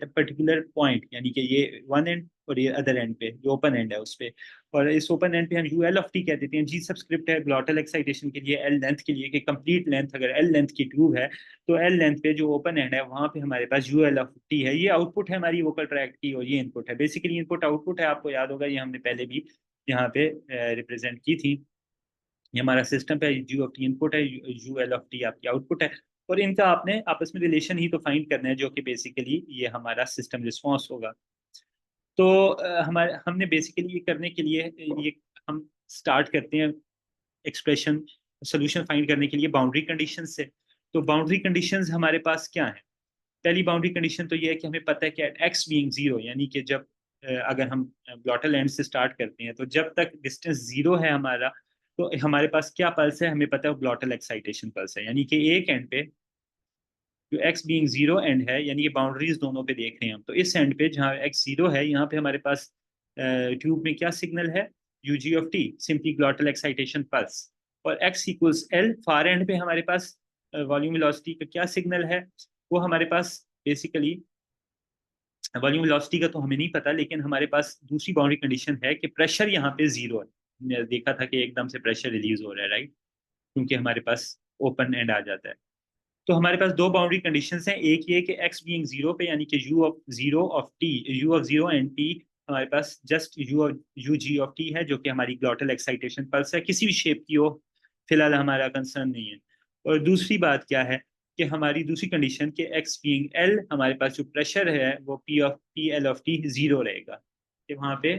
a particular point, यानी कि ये वन एंड और ये अदर एंड पे जो ओपन एंड है उस पे, और इस ओपन एंड पे हम यू एल ऑफ टी कह देते हैं। जी सबस्क्रिप्ट है ग्लॉटल एक्साइटेशन के लिए, एल लेंथ के लिए, कि कंप्लीट लेंथ अगर एल लेंथ की ट्यूब है तो एल लेंथ पे जो ओपन एंड है वहां पे हमारे पास यू एल ऑफ टी है। ये आउटपुट है हमारी वोकल ट्रैक की, और ये इनपुट है। बेसिकली इनपुट आउटपुट है, आपको याद होगा ये हमने पहले भी यहाँ पे रिप्रेजेंट की थी। ये हमारा सिस्टम है, यू ऑफ टी इनपुट है, यू एल ऑफ टी आपकी आउटपुट है। और इनका आपने आपस में रिलेशन ही तो फाइंड करना है, जो कि बेसिकली ये हमारा सिस्टम रिस्पॉन्स होगा। तो हमारे हमने बेसिकली ये करने के लिए ये हम स्टार्ट करते हैं एक्सप्रेशन सोल्यूशन फाइंड करने के लिए बाउंड्री कंडीशन से। तो बाउंड्री कंडीशंस हमारे पास क्या है? पहली बाउंड्री कंडीशन तो ये है कि हमें पता है कि एक्स बीइंग जीरो, यानी कि जब अगर हम ग्लॉटल एंड से स्टार्ट करते हैं तो जब तक डिस्टेंस जीरो है हमारा, तो हमारे पास क्या पल्स है हमें पता है, ग्लॉटल एक्साइटेशन पल्स है। यानी कि एक एंड पे जो एक्स बीइंग जीरो एंड है, यानी कि बाउंड्रीज दोनों पे देख रहे हैं हम, तो इस एंड पे जहाँ एक्स जीरो है यहाँ पे हमारे पास ट्यूब में क्या सिग्नल है, you ji of T, simply glottal excitation pulse. और X equals L, far end पे हमारे पास वॉल्यूम वेलोसिटी का क्या सिग्नल है, वो हमारे पास बेसिकली वॉल्यूम वेलोसिटी का तो हमें नहीं पता, लेकिन हमारे पास दूसरी बाउंड्री कंडीशन है कि प्रेशर यहाँ पे जीरो है। हमने देखा था कि एकदम से प्रेशर रिलीज हो रहा है, राइट, क्योंकि हमारे पास ओपन एंड आ जाता है। तो हमारे पास दो बाउंड्री कंडीशंस हैं, एक ये कि एक्स बीइंग जीरो पे, यानी कि U of zero and T हमारे पास just U ji of T है, जो कि हमारी ग्लॉटल एक्साइटेशन पल्स है, किसी भी शेप की हो, फिलहाल हमारा कंसर्न नहीं है। और दूसरी बात क्या है कि हमारी दूसरी कंडीशन कि एक्स बीइंग एल, हमारे पास जो प्रेशर है वो P L of T zero रहेगा, कि वहाँ पे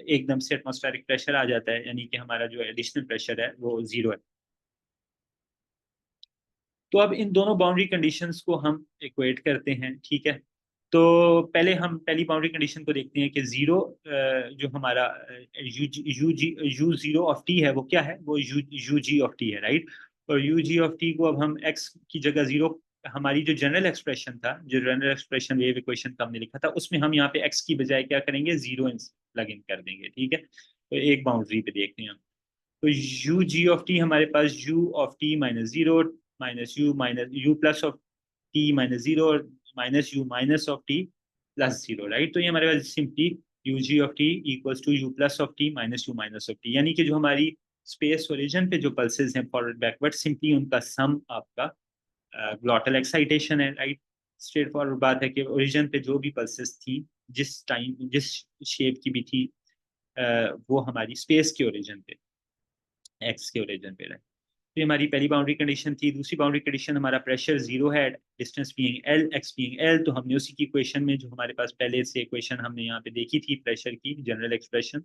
एकदम से एटमॉस्फेरिक प्रेशर आ जाता है, यानी कि हमारा जो एडिशनल प्रेशर है वो जीरो है। तो अब इन दोनों बाउंड्री कंडीशंस को हम इक्वेट करते हैं, ठीक है। तो पहले हम पहली बाउंड्री कंडीशन को देखते हैं कि जीरो, जो हमारा यू जीरो ऑफ टी है वो क्या है, वो यू जी ऑफ टी है, राइट। और यू जी ऑफ टी को अब हम एक्स की जगह जीरो, हमारी जो जनरल एक्सप्रेशन था, जो जनरल एक्सप्रेशन वेव इक्वेशन का हमने लिखा था, उसमें हम यहाँ पे एक्स की बजाय क्या करेंगे, जीरो प्लग इन कर देंगे, ठीक है। तो एक बाउंड्री पे देखते हैं हम। तो यू जी ऑफ टी हमारे पास U of T minus U plus of T minus zero, और minus you minus of T plus zero, right. तो ये हमारे पास simply you ji of T equals to U plus of T minus you minus of T, यानी कि जो हमारी space origin पे जो पल्सेस हैं फॉरवर्ड बैकवर्ड, सिंपली उनका सम आपका ग्लॉटल एक्साइटेशन है, राइट। स्ट्रेट फॉरवर्ड बात है कि ओरिजिन पे जो भी पल्सेस थी, जिस टाइम जिस शेप की भी थी, वो हमारी स्पेस के ओरिजिन पे, एक्स के ओरिजिन पे रहे। तो ये हमारी पहली बाउंड्री कंडीशन थी। दूसरी बाउंड्री कंडीशन, हमारा प्रेशर जीरो है, distance being L, x being L, तो हमने उसी की इक्वेशन में जो हमारे पास पहले से इक्वेशन हमने यहाँ पे देखी थी प्रेशर की जनरल एक्सप्रेशन,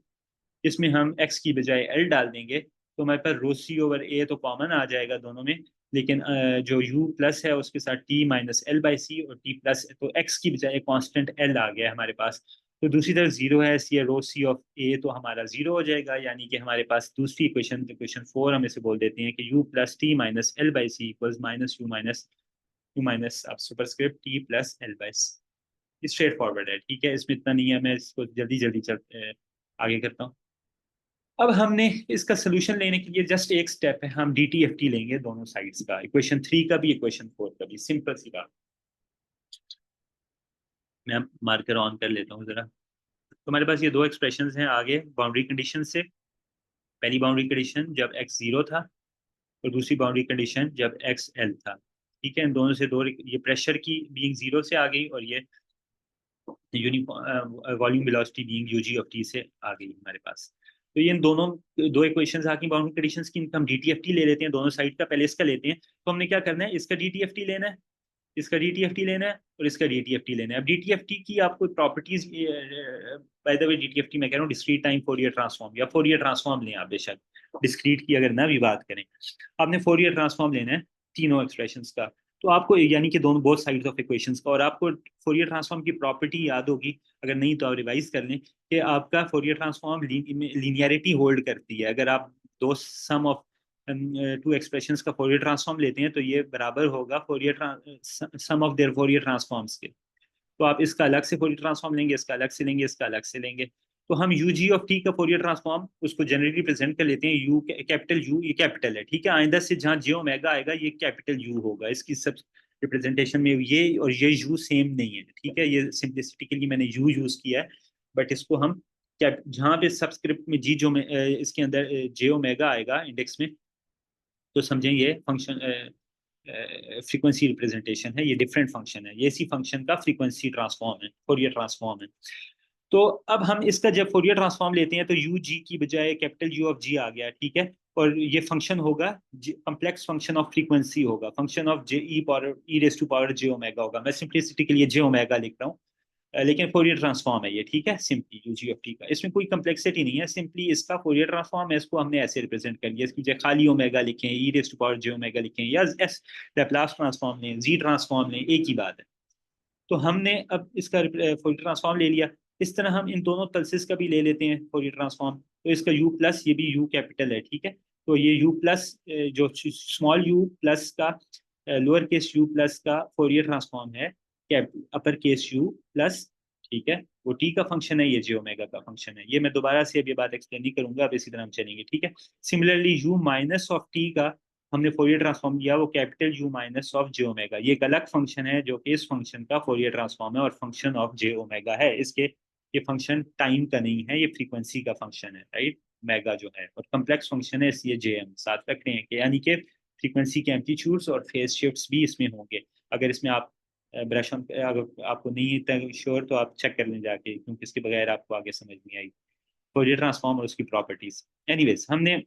इसमें हम एक्स की बजाय एल डाल देंगे, तो हमारे पास रो सी ओवर ए तो कॉमन आ जाएगा दोनों में, लेकिन जो यू प्लस है उसके साथ T minus L by c, और टी प्लस, तो एक्स की बजाय कांस्टेंट एल आ गया हमारे पास। तो दूसरी तरफ जीरो है, सी रो सी ऑफ ए तो हमारा जीरो हो जाएगा, यानी कि हमारे पास दूसरी इक्वेशन, इक्वेशन फोर हम इसे बोल देते हैं कि U plus T minus L by C equals minus you minus आप superscript T plus L by C. Straightforward है, ठीक है, इसमें इतना नहीं है, मैं इसको जल्दी जल्दी आगे करता हूँ। अब हमने इसका सोल्यूशन लेने के लिए जस्ट एक स्टेप है, हम डी टी एफ टी लेंगे दोनों साइड्स का, इक्वेशन थ्री का भी इक्वेशन फोर का भी, सिंपल सी बात। मैं मार्कर ऑन कर लेता हूँ जरा। तो हमारे पास ये दो एक्सप्रेशन हैं आगे बाउंड्री कंडीशन से। पहली बाउंड्री कंडीशन जब एक्स जीरो था, और दूसरी बाउंड्री कंडीशन जब एक्स एल था, ठीक है। इन दोनों से दो, ये प्रेशर की बीइंग जीरो से आ गई, और ये uniform volume velocity being u g of t से आ गई हमारे पास। तो ये इन दोनों दो इक्वेशंस आके बाउंड्री कंडीशंस की, हम डीटीएफटी ले लेते हैं दोनों साइड का, पहले इसका लेते हैं। तो हमने क्या करना है, इसका डीटीएफटी लेना है, इसका डीटीएफटी लेना है, और इसका डीटीएफटी लेना है। अब डीटीएफटी की आपको properties, by the way DTFT मैं कह रहा हूँ डिस्क्रीट टाइम फोरियर ट्रांसफॉर्म, या फोरियर ट्रांसफॉर्म लें आप, बेशक डिस्क्रीट की अगर ना भी बात करें, आपने फोरियर ट्रांसफॉर्म लेना है तीनों एक्सप्रेशंस का। तो आपको यानी कि दोनों बोथ साइड्स ऑफ इक्वेशंस का, और आपको फोरियर ट्रांसफॉर्म की प्रॉपर्टी याद होगी, अगर नहीं तो आप रिवाइज कर लें, कि आपका फोरियर ट्रांसफॉर्म लीनियरिटी होल्ड करती है। अगर आप दो सम ऑफ टू एक्सप्रेशंस का फोरियर ट्रांसफॉर्म लेते हैं तो ये बराबर होगा Fourier sum of their Fourier transforms के। तो आप इसका अलग से फोरियर ट्रांसफॉर्म लेंगे, इसका अलग से लेंगे, इसका अलग से लेंगे, तो हम यू जी ऑफ टी का फोरियर ट्रांसफॉर्म उसको जनरली रिप्रेजेंट कर लेते हैं यू कैपिटल यू, ये कैपिटल है, ठीक है। आइंदा से जहाँ जे ओमेगा आएगा ये कैपिटल यू होगा, इसकी सब रिप्रेजेंटेशन में ये और ये यू सेम नहीं है, ठीक है। ये सिंप्लिसिटी के लिए मैंने यू यूज किया है, बट इसको हम जहाँ पे सबस्क्रिप्ट में जी जो में इसके अंदर जे ओमेगा आएगा इंडेक्स में, तो समझें ये फंक्शन फ्रीक्वेंसी रिप्रेजेंटेशन है, ये डिफरेंट फंक्शन है, ये इसी फंक्शन का फ्रीक्वेंसी ट्रांसफॉर्म है, फोरियर ट्रांसफॉर्म है। तो अब हम इसका जब फोरियर ट्रांसफॉर्म लेते हैं तो यू जी की बजाय कैपिटल यू ऑफ जी आ गया, ठीक है। और ये फंक्शन होगा कम्प्लेक्स फंक्शन ऑफ फ्रीक्वेंसी होगा, function of j e power e raise to power J omega होगा। मैं सिंप्लिसिटी के लिए जे ओमेगा लिख रहा हूँ, लेकिन फोरियर ट्रांसफॉर्म है ये, ठीक है। Simply you ji of t का, इसमें कोई कम्प्लेक्सिटी नहीं है, सिंपली इसका फोरियर ट्रांसफॉर्म है, इसको हमने ऐसे रिप्रेजेंट कर लिया, इसकी जगह खाली ओमेगा लिखें, E raise to power J omega लिखें, या एस लैपलास ट्रांसफॉर्म लें, जी ट्रांसफॉर्म लें, एक ही बात है। तो हमने अब इसका फोरियर ट्रांसफॉर्म ले लिया। इस तरह हम इन दोनों पल्सेस का भी ले लेते हैं फोरियर ट्रांसफॉर्म, तो इसका यू प्लस, ये भी यू कैपिटल है, ठीक है। तो ये यू प्लस जो स्मॉल यू प्लस का लोअर केस यू प्लस का फोरियर ट्रांसफॉर्म है cap upper case you plus, ठीक है। वो टी का फंक्शन है, ये जे ओमेगा का फंक्शन है। ये मैं दोबारा से अब ये बात एक्सप्लेन नहीं करूंगा, अब इसी तरह हम चलेंगे, ठीक है। Similarly you minus of t का हमने फोरियर ट्रांसफॉर्म लिया, वो capital you minus of J omega, ये एक अलग फंक्शन है जो कि इस फंक्शन का फोरियर ट्रांसफॉर्म है और फंक्शन ऑफ जे ओमेगा है। इसके ये फंक्शन टाइम का नहीं है, ये फ्रीक्वेंसी का फंक्शन है, राइट। ओमेगा जो है और कम्प्लेक्स फंक्शन है, इसलिए जे एम साथ रख रहे हैं कि यानी कि फ्रीक्वेंसी के एम्पलीट्यूड्स और फेज शिफ्ट्स भी इसमें होंगे। अगर इसमें आप ब्रश ऑन, अगर आपको नहीं है श्योर तो आप चेक कर लें जाके, क्योंकि इसके बगैर आपको आगे समझ नहीं आई फोरियर ट्रांसफॉर्म और उसकी प्रॉपर्टीज। एनीवेज, हमने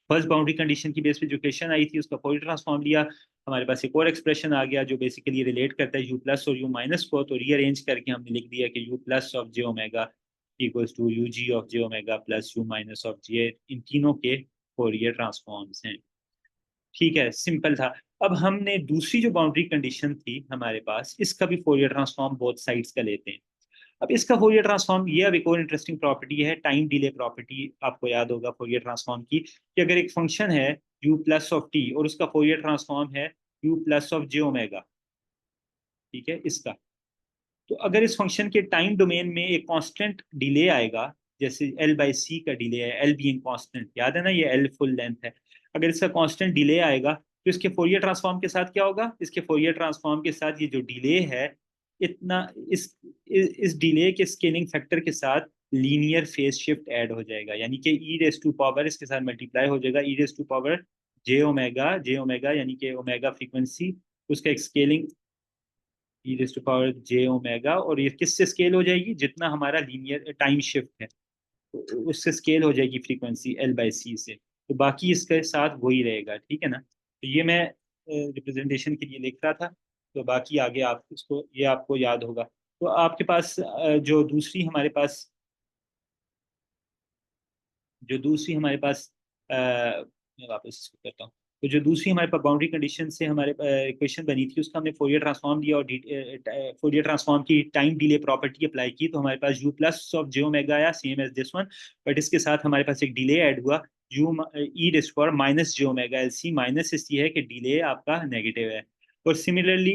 फर्स्ट बाउंड्री कंडीशन की बेस पे जो क्वेश्चन आई थी उसका फोरियर ट्रांसफॉर्म लिया, हमारे पास एक और एक्सप्रेशन आ गया जो बेसिकली रिलेट करता है यू प्लस और यू माइनस को, तो रीअरेंज करके हमने लिख दिया कि U plus of J omega equals to U ji of J omega plus you minus of J, इन तीनों के फोरियर ट्रांसफॉर्म्स हैं, ठीक है। सिंपल था। अब हमने दूसरी जो बाउंड्री कंडीशन थी हमारे पास, इसका भी फोरियर ट्रांसफॉर्म बोथ साइड्स का लेते हैं। अब इसका फोरियर ट्रांसफॉर्म, ये अब एक और इंटरेस्टिंग प्रॉपर्टी है, टाइम डिले प्रॉपर्टी, आपको याद होगा फोरियर ट्रांसफॉर्म की, कि अगर एक फंक्शन है यू प्लस ऑफ टी और उसका फोरियर ट्रांसफॉर्म है U plus of J omega, ठीक है, इसका, तो अगर इस फंक्शन के टाइम डोमेन में एक कांस्टेंट डिले आएगा, जैसे एल बाई सी का डिले है, एल बीइंग कांस्टेंट, याद है ना, ये एल फुल लेंथ है, अगर इसका कांस्टेंट डिले आएगा तो इसके फोरियर ट्रांसफॉर्म के साथ क्या होगा, इसके फोरियर ट्रांसफॉर्म के साथ ये जो डिले है, इतना इस डिले के स्केलिंग फैक्टर के साथ लीनियर फेज शिफ्ट ऐड हो जाएगा, यानी कि ई रेस टू पावर इसके साथ मल्टीप्लाई हो जाएगा, E raise to power J omega यानी कि ओमेगा फ्रीक्वेंसी, उसका एक scaling E raise to power J omega, और ये किससे स्केल हो जाएगी, जितना हमारा लीनियर टाइम शिफ्ट है तो उससे स्केल हो जाएगी फ्रीक्वेंसी एल बाई सी से, तो बाकी इसके साथ वही रहेगा, ठीक है ना। तो ये मैं रिप्रेजेंटेशन के लिए लिख रहा था, तो बाकी आगे आप इसको, ये आपको याद होगा। तो आपके पास जो दूसरी हमारे पास, जो दूसरी हमारे पास मैं वापस इसको करता हूँ। तो जो दूसरी हमारे पास बाउंड्री कंडीशन से हमारे इक्वेशन बनी थी, उसका हमने फोरियर ट्रांसफॉर्म लिया और फोरियर ट्रांसफॉर्म की टाइम डिले प्रॉपर्टी अप्लाई की, तो हमारे पास you plus of J omega आया same as this one, but इसके साथ हमारे पास एक डिले ऐड हुआ U E raise power minus जे ओमेगा एल सी, माइनस इसलिए है कि डिले आपका नेगेटिव है। और सिमिलरली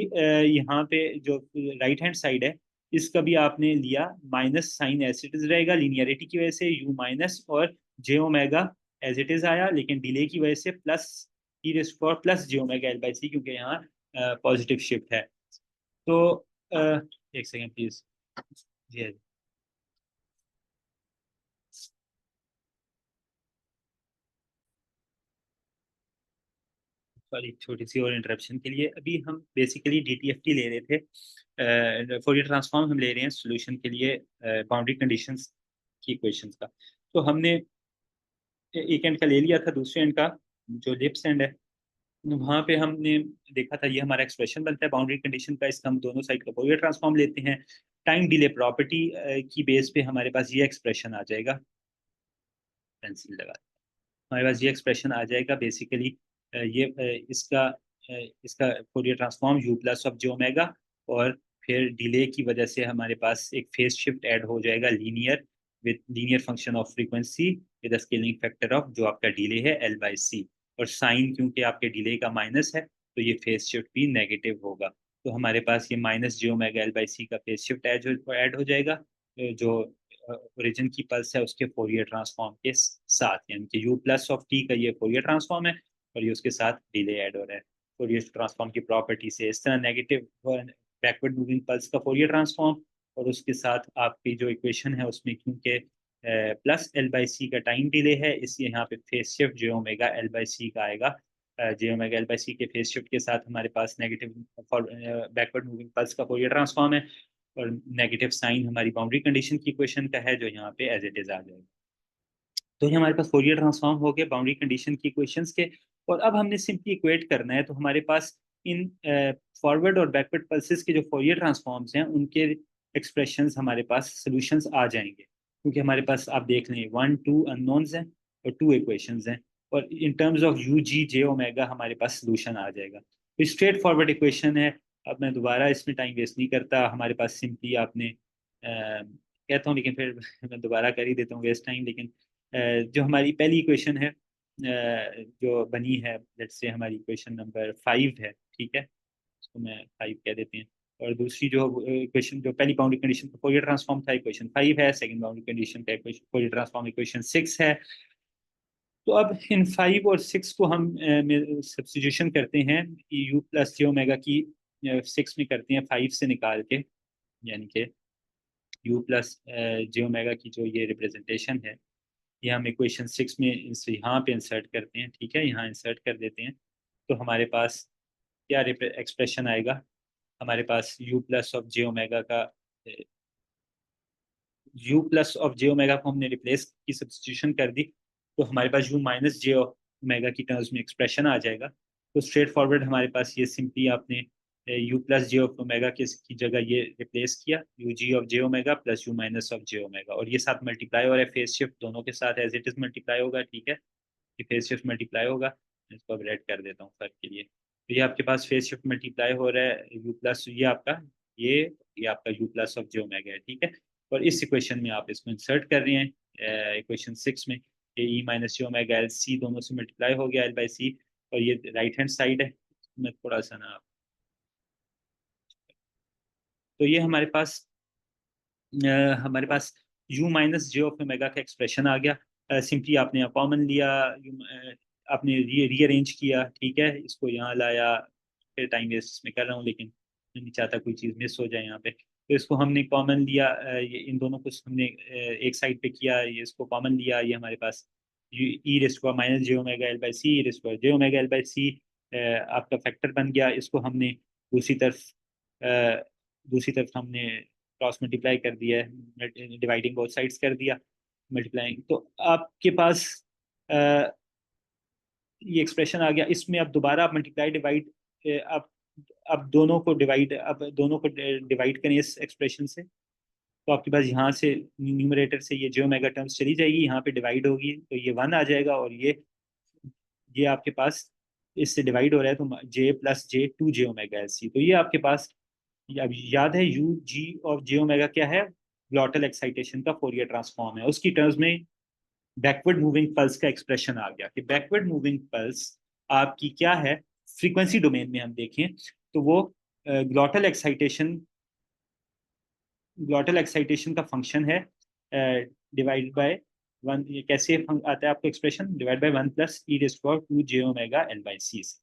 यहाँ पे जो राइट हैंड साइड है, इसका भी आपने लिया minus sign as it is रहेगा, लीनियरिटी की वजह से यू माइनस और J omega as it is आया, लेकिन डिले की वजह से plus E raise power plus J omega L by C, क्योंकि यहाँ पॉजिटिव शिफ्ट है। तो एक सेकेंड प्लीज, जी सॉरी छोटी सी और इंटरप्शन के लिए, अभी हम बेसिकली डीटीएफटी ले रहे थे, फोरियर ट्रांसफॉर्म हम ले रहे हैं सोल्यूशन के लिए बाउंड्री कंडीशंस की इक्वेशंस का। तो हमने एक एंड का ले लिया था, दूसरे एंड का जो लिप्स एंड है, वहां पे हमने देखा था ये हमारा एक्सप्रेशन बनता है बाउंड्री कंडीशन का, इसका हम दोनों साइड का फोरियर ट्रांसफॉर्म लेते हैं, टाइम डिले प्रॉपर्टी की बेस पे हमारे पास ये एक्सप्रेशन आ जाएगा, पेंसिल लगा, हमारे पास ये एक्सप्रेशन आ जाएगा बेसिकली, ये इसका Fourier transform you plus of J omega, और फिर डिले की वजह से हमारे पास एक फेज शिफ्ट ऐड हो जाएगा linear, with linear function of frequency with scaling factor of जो आपका डिले है एल बाई सी, और साइन क्योंकि आपके डिले का माइनस है तो ये फेज शिफ्ट भी नेगेटिव होगा, तो हमारे पास ये minus J omega L by सी का फेज शिफ्ट ऐड हो जाएगा, जो ओरिजिन की पल्स है उसके फोरियर ट्रांसफॉर्म के साथ, यानी कि यू प्लस ऑफ टी का ये फोरियर ट्रांसफॉर्म है और ये उसके साथ डिले ऐड हो रहा है फोरियर ट्रांसफॉर्म की प्रॉपर्टी से। इस तरह नेगेटिव बैकवर्ड मूविंग पल्स का फोरियर ट्रांसफॉर्म और उसके साथ आपकी जो इक्वेशन है उसमें क्योंकि प्लस एल बाई सी का टाइम डिले है, इसलिए यहाँ पे phase shift j omega L by सी का आएगा। J omega L by c के फेस शिफ्ट के साथ हमारे पास नेगेटिव बैकवर्ड मूविंग पल्स का फोरियर ट्रांसफॉर्म है और नेगेटिव साइन हमारी बाउंड्री कंडीशन की इक्वेशन का है जो यहाँ पे एज इट इज आ जाएगा। तो ये हमारे पास फोरियर ट्रांसफॉर्म हो गए बाउंड्री कंडीशन की इक्वेशंस के। और अब हमने सिंपली इक्वेट करना है, तो हमारे पास इन फॉरवर्ड और बैकवर्ड पल्सेस के जो फोरियर ट्रांसफॉर्म्स हैं उनके एक्सप्रेशंस हमारे पास सोल्यूशंस आ जाएंगे, क्योंकि हमारे पास आप देख लें 1 2 अननोन्स हैं और 2 इक्वेशंस हैं, और in terms of u g j omega हमारे पास सोल्यूशन आ जाएगा। तो स्ट्रेट फॉरवर्ड इक्वेशन है। अब मैं दोबारा इसमें टाइम वेस्ट नहीं करता, हमारे पास सिंपली आपने कहता हूँ लेकिन फिर मैं दोबारा कर ही देता हूँ वेस्ट टाइम। लेकिन जो हमारी पहली इक्वेशन है जो बनी है, लेट्स से हमारी इक्वेशन नंबर 5 है, ठीक है, इसको मैं 5 कह देते हैं। और दूसरी जो इक्वेशन, जो पहली बाउंड्री कंडीशन का फोरियर ट्रांसफॉर्म था, इक्वेशन 5 है। सेकंड बाउंड्री कंडीशन का इक्वेशन फोरियर ट्रांसफॉर्म इक्वेशन 6 है। तो अब इन 5 और 6 को हम सब्स्टिट्यूशन करते हैं यू प्लस जे ओमेगा की 6 में करते हैं 5 से निकाल के, यानी कि यू प्लस जे ओमेगा की जो ये रिप्रेजेंटेशन है ये हम इक्वेशन 6 में यहाँ पे इंसर्ट करते हैं, ठीक है, यहाँ इंसर्ट कर देते हैं। तो हमारे पास क्या एक्सप्रेशन आएगा, हमारे पास you plus of J omega का u plus of J omega को हमने रिप्लेस की सब्स्टिट्यूशन कर दी, तो हमारे पास यू माइनस जे ओमेगा की टर्म्स में एक्सप्रेशन आ जाएगा। तो स्ट्रेट फॉरवर्ड हमारे पास ये सिंपली आपने u plus j of omega की जगह ये रिप्लेस किया, u ji of J omega plus you minus of J omega, और ये साथ मल्टीप्लाई हो रहा है फेस शिफ्ट दोनों के साथ एज इट इज मल्टीप्लाई होगा, ठीक है, ये फेस शिफ्ट मल्टीप्लाई होगा। इसको अब रेड कर देता हूँ फर्क के लिए। तो ये आपके पास फेस शिफ्ट मल्टीप्लाई हो रहा है यू प्लस ये आपका ये आपका you plus of J omega है, ठीक है। और इस इक्वेशन में आप इसको इंसर्ट कर रहे हैं इक्वेशन 6 में, ये ई माइनस जे ओमेगा एल सी दोनों से मल्टीप्लाई हो गया एल बाई सी, और ये राइट हैंड साइड है। मैं थोड़ा सा ना, तो ये हमारे पास u minus J of omega का एक्सप्रेशन आ गया। सिंपली आपने कॉमन लिया, आपने रीअरेंज किया, ठीक है, इसको यहाँ लाया। फिर टाइम वेस्ट में कर रहा हूँ लेकिन मैं नहीं चाहता कोई चीज़ मिस हो जाए यहाँ पे। तो इसको हमने कॉमन लिया, ये इन दोनों को हमने एक साइड पे किया, ये इसको कॉमन लिया, ये हमारे पास ई रेस्ट हुआ minus J omega L by c raised हुआ j omega L by c आपका फैक्टर बन गया। इसको हमने दूसरी तरफ अ, दूसरी तरफ हमने क्रॉस मल्टीप्लाई कर दिया है, डिवाइडिंग बोथ साइड्स कर दिया मल्टीप्लाइंग, तो आपके पास अ, ये एक्सप्रेशन आ गया। इसमें अब दोबारा आप मल्टीप्लाई डिवाइड अब दोनों को डिवाइड करें इस एक्सप्रेशन से, तो आपके पास यहाँ से न्यूमरेटर से ये जे ओमेगा टर्म्स चली जाएगी, यहाँ पे डिवाइड होगी तो ये 1 आ जाएगा, और ये आपके पास इससे डिवाइड हो रहा है तो j plus j two j omega L c. तो ये आपके पास अब याद है you ji of J omega क्या है, ग्लॉटल एक्साइटेशन का फोरियर ट्रांसफॉर्म है। उसकी टर्म्स में बैकवर्ड मूविंग पल्स का एक्सप्रेशन आ गया कि बैकवर्ड मूविंग पल्स आपकी क्या है, फ्रीक्वेंसी डोमेन में हम देखें तो वो ग्लॉटल एक्साइटेशन का फंक्शन है डिवाइड बाय 1। ये कैसे आता है आपको expression, divide by 1 plus E raise power 2 j omega L by सी से।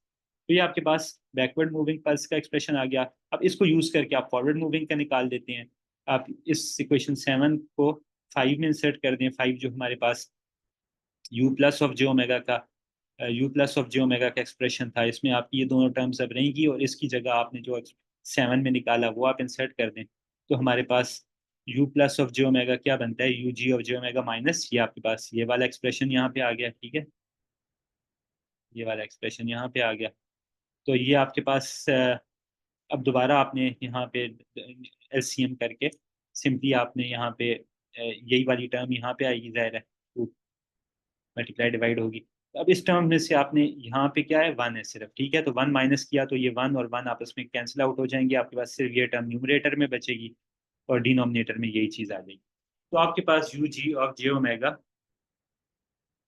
तो ये आपके पास बैकवर्ड मूविंग पल्स का एक्सप्रेशन आ गया। अब इसको यूज करके आप फॉरवर्ड मूविंग का निकाल देते हैं। आप इस इक्वेशन 7 को 5 में इंसर्ट कर दें। 5 जो हमारे पास you plus of J omega का एक्सप्रेशन था, इसमें आपकी ये दोनों टर्म्स अब रहेंगी, और इसकी जगह आपने जो 7 में निकाला वो आप इंसर्ट कर दें। तो हमारे पास you plus of J omega क्या बनता है, you ji of J omega minus ये आपके पास ये वाला एक्सप्रेशन यहाँ पे आ गया, ठीक है, ये वाला एक्सप्रेशन यहाँ पे आ गया। तो ये आपके पास अब दोबारा आपने यहाँ पे एलसीएम करके सिंपली आपने यहाँ पे यही वाली टर्म यहाँ पे आएगी, जाहिर है मल्टीप्लाई डिवाइड होगी। तो अब इस टर्म में से आपने यहाँ पे क्या है 1 है सिर्फ, ठीक है, तो 1 माइनस किया तो ये 1 और 1 आपस में कैंसिल आउट हो जाएंगे, आपके पास सिर्फ ये टर्म न्यूमरेटर में बचेगी और डिनोमिनेटर में यही चीज़ आ जाएगी। तो आपके पास u ji of J omega,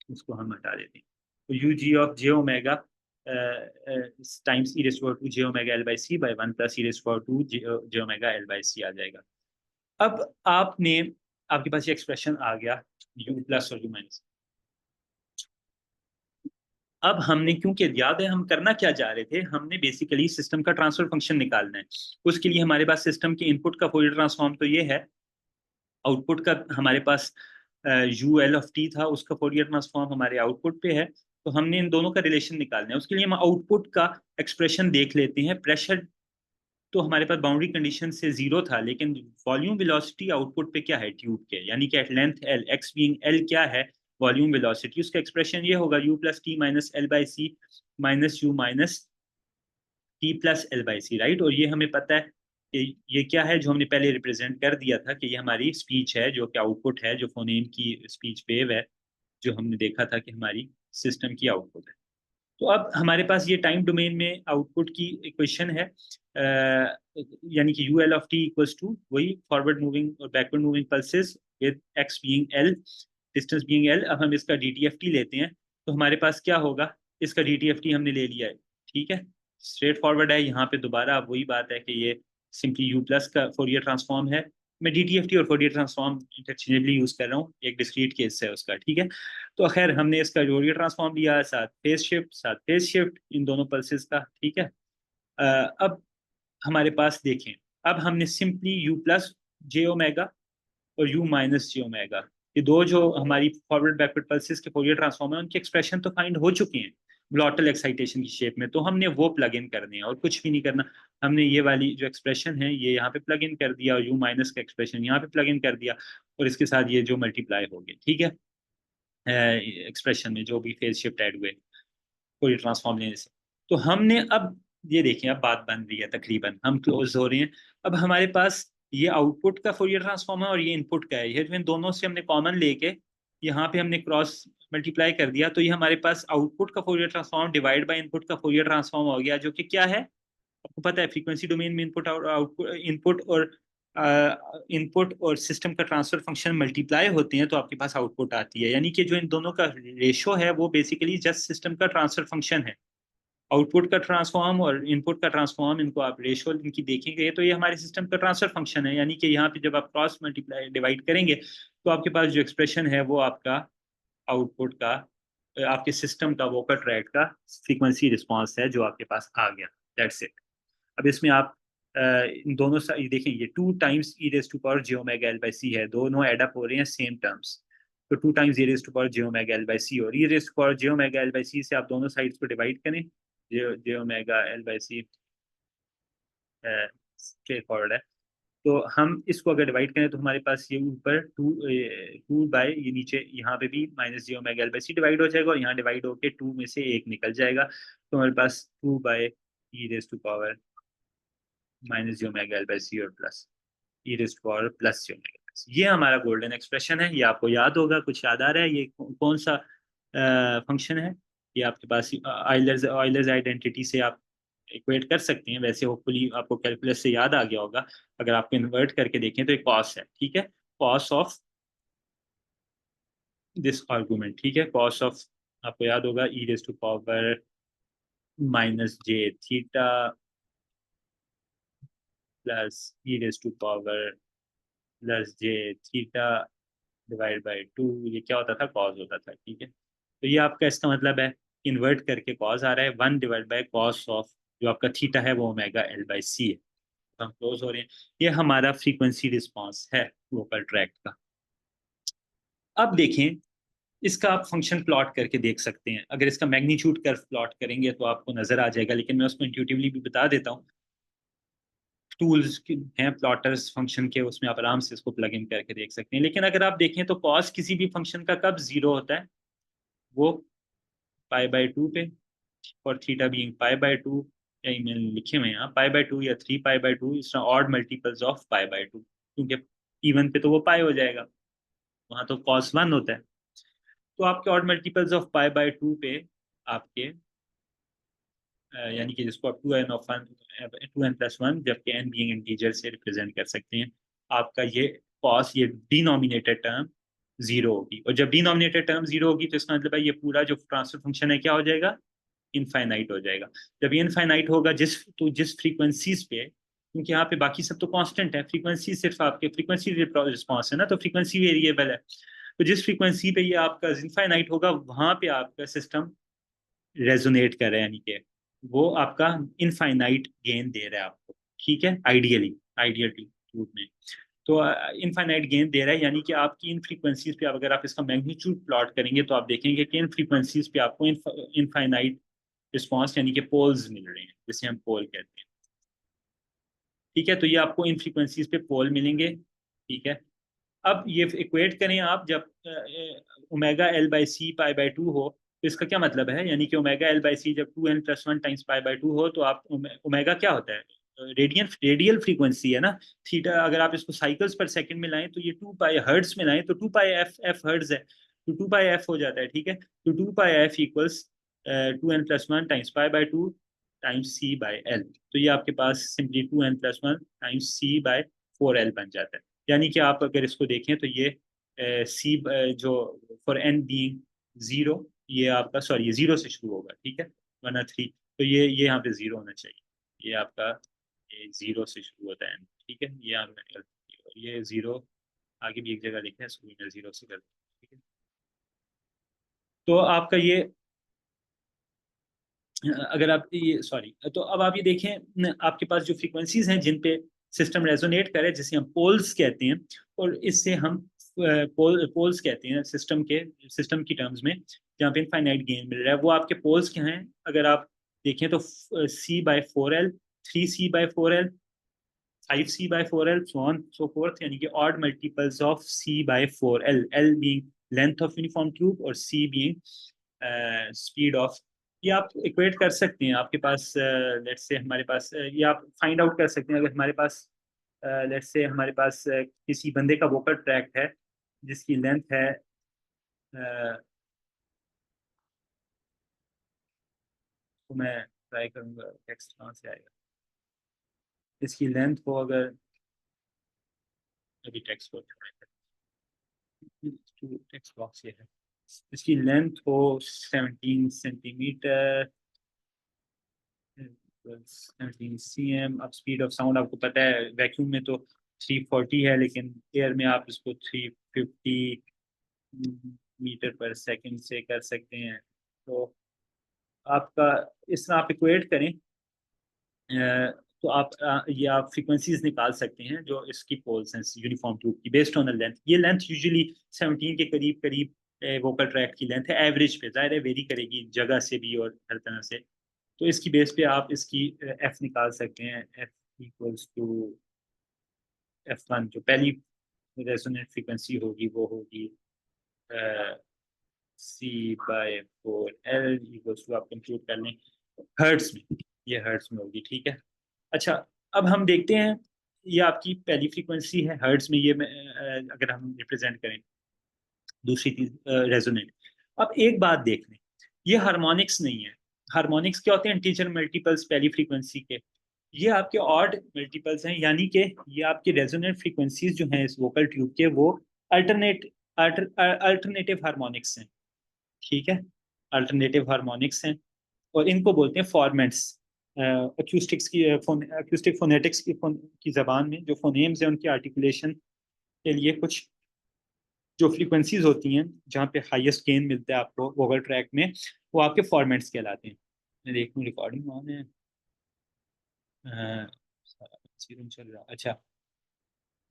इसको हम हटा देते हैं, तो u ji of J omega times e raise to j omega L by c by 1 plus E raise to j omega L by c आ जाएगा। अब आपने आपके पास ये एक्सप्रेशन आ गया u प्लस और u माइनस। अब हमने, क्योंकि याद है हम करना क्या चाह रहे थे, हमने बेसिकली सिस्टम का ट्रांसफर फंक्शन निकालना है। उसके लिए हमारे पास सिस्टम के इनपुट का फोरियर ट्रांसफॉर्म तो ये है, आउटपुट का हमारे पास यू एल ऑफ टी था, उसका फोरियर ट्रांसफॉर्म हमारे आउटपुट पे है। तो हमने इन दोनों का रिलेशन निकालना है। उसके लिए हम आउटपुट का एक्सप्रेशन देख लेते हैं। प्रेशर तो हमारे पास बाउंड्री कंडीशन से जीरो था, लेकिन वॉल्यूम वेलोसिटी आउटपुट पे क्या है ट्यूब के, यानी कि at length l, x being l क्या है, वॉल्यूम वेलोसिटी, उसका एक्सप्रेशन ये होगा u plus T minus L by c minus you minus T plus L by c, right. और ये हमें पता है कि ये क्या है, जो हमने पहले रिप्रेजेंट कर दिया था कि ये हमारी स्पीच है, जो कि आउटपुट है, जो फोनेम की स्पीच वेव है, जो हमने देखा था कि हमारी सिस्टम की आउटपुट है। तो अब हमारे पास ये टाइम डोमेन में आउटपुट की इक्वेशन है, यानी कि u l of T equals to वही फॉरवर्ड मूविंग और backward moving pulses with x being l, distance being l. अब हम इसका डी टी एफ टी लेते हैं, तो हमारे पास क्या होगा, इसका डी टी एफ टी हमने ले लिया है, ठीक है, स्ट्रेट फॉरवर्ड है। यहाँ पे दोबारा अब वही बात है कि ये सिंपली यू प्लस का फोरियर ट्रांसफॉर्म है। मैं डी टी एफ टी और फोरियर ट्रांसफॉर्म इंटरचेंजेबली यूज कर रहा हूँ, एक डिस्क्रीट केस है उसका, ठीक है। तो खैर हमने इसका फोरियर ट्रांसफॉर्म लिया, साथ फेज शिफ्ट, साथ फेज शिफ्ट इन दोनों पल्सेस का, ठीक है। अब हमारे पास देखें, अब हमने simply you plus J omega और यू माइनस जे ओमेगा, ये दो जो हमारी फॉरवर्ड बैकवर्ड पल्सेस के फोरियर ट्रांसफॉर्म है, उनके एक्सप्रेशन तो फाइंड हो चुके हैं ग्लॉटल एक्साइटेशन की शेप में। तो हमने वो प्लग इन करने हैं और कुछ भी नहीं करना। हमने ये वाली जो एक्सप्रेशन है ये यहाँ पे प्लग इन कर दिया, और यू माइनस का एक्सप्रेशन यहाँ पे प्लग इन कर दिया, और इसके साथ ये जो मल्टीप्लाई हो गए, ठीक है, एक्सप्रेशन में जो भी फेज शिफ्ट ऐड हुए कोई ट्रांसफॉर्म लेने से। तो हमने अब ये देखें, अब बात बन रही है, तकरीबन हम क्लोज हो रहे हैं। अब हमारे पास ये आउटपुट का फोरियर ट्रांसफॉर्म है और ये इनपुट का है, ये जो इन दोनों से हमने कॉमन लेके यहाँ पे हमने क्रॉस मल्टीप्लाई कर दिया, तो ये हमारे पास आउटपुट का Fourier transform divide by input का फोरियर ट्रांसफॉर्म हो गया, जो कि क्या है, आपको पता है फ्रीक्वेंसी डोमेन में इनपुट और आउटपुट, इनपुट और सिस्टम का ट्रांसफर फंक्शन मल्टीप्लाई होते हैं तो आपके पास आउटपुट आती है। यानी कि जो इन दोनों का रेशो है वो बेसिकली जस्ट सिस्टम का ट्रांसफर फंक्शन है। आउटपुट का ट्रांसफॉर्म और इनपुट का ट्रांसफॉर्म, इनको आप रेशो इनकी देखेंगे तो ये हमारे सिस्टम का ट्रांसफर फंक्शन है। यानी कि यहाँ पे जब आप क्रॉस मल्टीप्लाई डिवाइड करेंगे तो आपके पास जो एक्सप्रेशन है वो आपका आउटपुट का, आपके सिस्टम का वोकल ट्रैक का फ्रीक्वेंसी रिस्पॉन्स है जो आपके पास आ गया, दैट्स इट। अब इसमें आप इन दोनों ये देखें, ये 2 times e raise to power J omega L by सी है, दोनों एड अप हो रहे हैं सेम टर्म्स। तो 2 times e raise to power J omega L by c, और e raise to power J omega L by सी से आप दोनों साइड्स को डिवाइड करें, j j omega L by C straightforward है। तो हम इसको अगर डिवाइड करें तो हमारे पास ये ऊपर टू बाय, ये नीचे यहाँ पे भी minus g omega L by c divide हो जाएगा, और यहाँ डिवाइड होके 2 में से 1 निकल जाएगा, तो हमारे पास 2 by e raise to power minus g omega L by c और plus e raise to power plus g omega L by c. ये हमारा गोल्डन एक्सप्रेशन है, ये आपको याद होगा, कुछ याद आ रहा है, ये कौन सा फंक्शन है, ये आपके पास आइलर्स आइलर्स आइडेंटिटी से आप इक्वेट कर सकते हैं। वैसे होपफुली आपको कैलकुलस से याद आ गया होगा, अगर आप कन्वर्ट करके देखें तो एक कॉस है, ठीक है, कॉस ऑफ दिस आर्गुमेंट, ठीक है, कॉस ऑफ, आपको याद होगा e raise to power minus j theta plus e raise to power plus j theta divide by 2, ये क्या होता था, कॉस होता था, ठीक है। तो ये आपका इसका मतलब है इन्वर्ट करके कॉस आ रहा है, 1 डिवाइड बाई कॉस ऑफ जो आपका थीटा है वो ओमेगा एल बाई सी है। तो हम क्लोज हो रहे हैं। ये हमारा फ्रीक्वेंसी रिस्पांस है वोकल ट्रैक का। अब देखें, इसका आप फंक्शन प्लॉट करके देख सकते हैं। अगर इसका मैग्नीट्यूड कर्व प्लॉट करेंगे तो आपको नजर आ जाएगा, लेकिन मैं उसको इंट्यूटिवली भी बता देता हूँ। टूल्स हैं प्लॉटर्स फंक्शन के, उसमें आप आराम से इसको प्लग इन करके देख सकते हैं। लेकिन अगर आप देखें तो कॉस किसी भी फंक्शन का कब जीरो होता है, वो पाई बाई 2 पे, और थीटा बीइंग पाई बाई 2, या ईमेल लिखे हुए हैं यहाँ पाई बाई 2 या 3 पाई बाई 2, इस तरह odd multiples of pi by 2, क्योंकि इवन पे तो वो पाई हो जाएगा, वहाँ तो कॉस 1 होता है। तो आपके odd multiples of pi by 2 पे आपके यानी कि जिसको आप 2n two n plus one, जबकि n बीइंग इंटीजर से रिप्रेजेंट कर सकते हैं, आपका ये कॉस, ये डिनोमिनेटर टर्म जीरो होगी। और जब डिनोमिनेटर टर्म जीरो होगी तो इसका मतलब है ये पूरा जो ट्रांसफर फंक्शन है क्या हो जाएगा, इनफाइनाइट हो जाएगा। जब ये इनफाइनाइट होगा, जिस फ्रीक्वेंसीज पे क्योंकि यहाँ पे बाकी सब तो कांस्टेंट है, फ्रीक्वेंसी सिर्फ आपके फ्रीक्वेंसी रिस्पॉन्स है ना, तो फ्रीक्वेंसी वेरिएबल है। तो जिस फ्रीक्वेंसी पे ये आपका इनफाइनाइट होगा वहां पे आपका सिस्टम रेजोनेट कर रहा है, यानी कि वो आपका इनफाइनाइट गेन दे रहा है आपको, ठीक है, आइडियली, आइडियल ट्यूब में। तो इनफाइनाइट गेन दे रहा है, यानी कि आपकी इन फ्रीक्वेंसीज पे अगर आप इसका मैग्नीट्यूड प्लॉट करेंगे तो आप देखेंगे कि इन फ्रीक्वेंसीज पे आपको इनफाइनाइट रिस्पॉन्स यानी कि पोल्स मिल रहे हैं, जिसे हम पोल कहते हैं, ठीक है। तो ये आपको इन फ्रीक्वेंसीज पे पोल मिलेंगे, ठीक है। अब ये इक्वेट करें आप, जब omega L by c pi by two हो, तो इसका क्या मतलब है, यानी कि ओमेगा एल बाई सी जब 2n+1 times pi by two हो, तो आप ओमेगा क्या होता है, रेडियल फ्रीक्वेंसी है ना। थीटा अगर आप इसको साइकिल्स पर सेकंड में लाएं तो ये 2 पाई हर्ट्ज में लाएं तो 2 पाई एफ हर्ट्ज है, तो 2 पाई एफ हो जाता है, ठीक है। तो 2 pi f equals 2n+1 times pi by two times c by l. तो ये आपके पास simply 2n+1 times c by 4l बन जाता है। यानी कि आप अगर इसको देखें तो ये सी जो फॉर एन बीइंग जीरो, ये आपका सॉरी ये जीरो से शुरू होगा, ठीक है, वरना थ्री, तो ये यहाँ पे जीरो होना चाहिए, ये आपका ये जीरो से शुरू होता है, ठीक है। ये यहाँ मैंने गलती की, और ये जीरो आगे भी एक जगह लिखा है, इसको मैं जीरो से कर दूँ, ठीक है। तो आपका ये अगर आप ये सॉरी, तो अब आप ये देखें आपके पास जो फ्रीक्वेंसीज हैं जिन पे सिस्टम रेजोनेट करे, जिसे हम पोल्स कहते हैं, और इससे हम पोल्स कहते हैं सिस्टम की टर्म्स में, जहाँ पे इनफाइनाइट गेन मिल रहा है, वो आपके पोल्स क्या हैं, अगर आप देखें तो C/4L, 3C/4L, 5C/4L, so on so fourth, यानी कि odd multiples of C/4L, L being length of uniform tube और C बीइंग स्पीड ऑफ। ये आप इक्वेट कर सकते हैं, आपके पास लेट्स से हमारे पास ये आप फाइंड आउट कर सकते हैं, अगर हमारे पास लेट्स से हमारे पास किसी बंदे का वोकल ट्रैक है जिसकी लेंथ है तो मैं ट्राई करूंगा टेक्स्ट कहाँ से आएगा, इसकी लेंथ को अगर अभी टेक्स्ट को टेक्स्ट बॉक्स ये है, इसकी लेंथ हो 17 सेंटीमीटर, 17 cm। अब स्पीड ऑफ साउंड आपको पता है वैक्यूम में तो 340 है, लेकिन एयर में आप इसको 350 मीटर पर सेकंड से कर सकते हैं। तो आपका इस तरह आप इक्वेट करें तो आप ये आप फ्रीक्वेंसीज निकाल सकते हैं जो इसकी पोल्स हैं यूनिफॉर्म ट्यूब की, बेस्ड ऑन द लेंथ। ये लेंथ यूजुअली 17 के करीब करीब वोकल ट्रैक की लेंथ है, एवरेज पे, जाहिर है वेरी करेगी जगह से भी और हर तरह से। तो इसकी बेस पे आप इसकी एफ निकाल सकते हैं, एफ इक्वल्स टू F1, जो पहली रेजोनेंट फ्रीक्वेंसी होगी वो होगी C/4L इक्वल्स टू, आप कंप्यूट कर लें हर्ट्स में, ये हर्ट्स में होगी, ठीक है। अच्छा, अब हम देखते हैं, ये आपकी पहली फ्रीक्वेंसी है हर्ट्ज में, ये अगर हम रिप्रेजेंट करें दूसरी चीज रेजोनेंट। अब एक बात देख लें, ये हार्मोनिक्स नहीं है। हार्मोनिक्स क्या होते हैं, इंटीजर मल्टीपल्स पहली फ्रीक्वेंसी के, ये आपके ऑड मल्टीपल्स हैं, यानी कि ये आपके रेजोनेंट फ्रीक्वेंसीज जो हैं इस वोकल ट्यूब के, वो अल्टरनेटिव हार्मोनिक्स हैं, ठीक है, अल्टरनेटिव हार्मोनिक्स हैं, और इनको बोलते हैं फॉर्मेट्स। अक्यूस्टिक्स की अक्यूस्टिक फोनेटिक्स की जबान में जो फोनेम्स हैं उनकी आर्टिकुलेशन के लिए कुछ जो फ्रीक्वेंसीज होती हैं जहाँ पे हाईएस्ट गेन मिलता है आपको वोकल ट्रैक में, वो आपके फॉर्मेट्स कहलाते हैं। मैं देखूँ रिकॉर्डिंग ऑन है, चल रहा, अच्छा,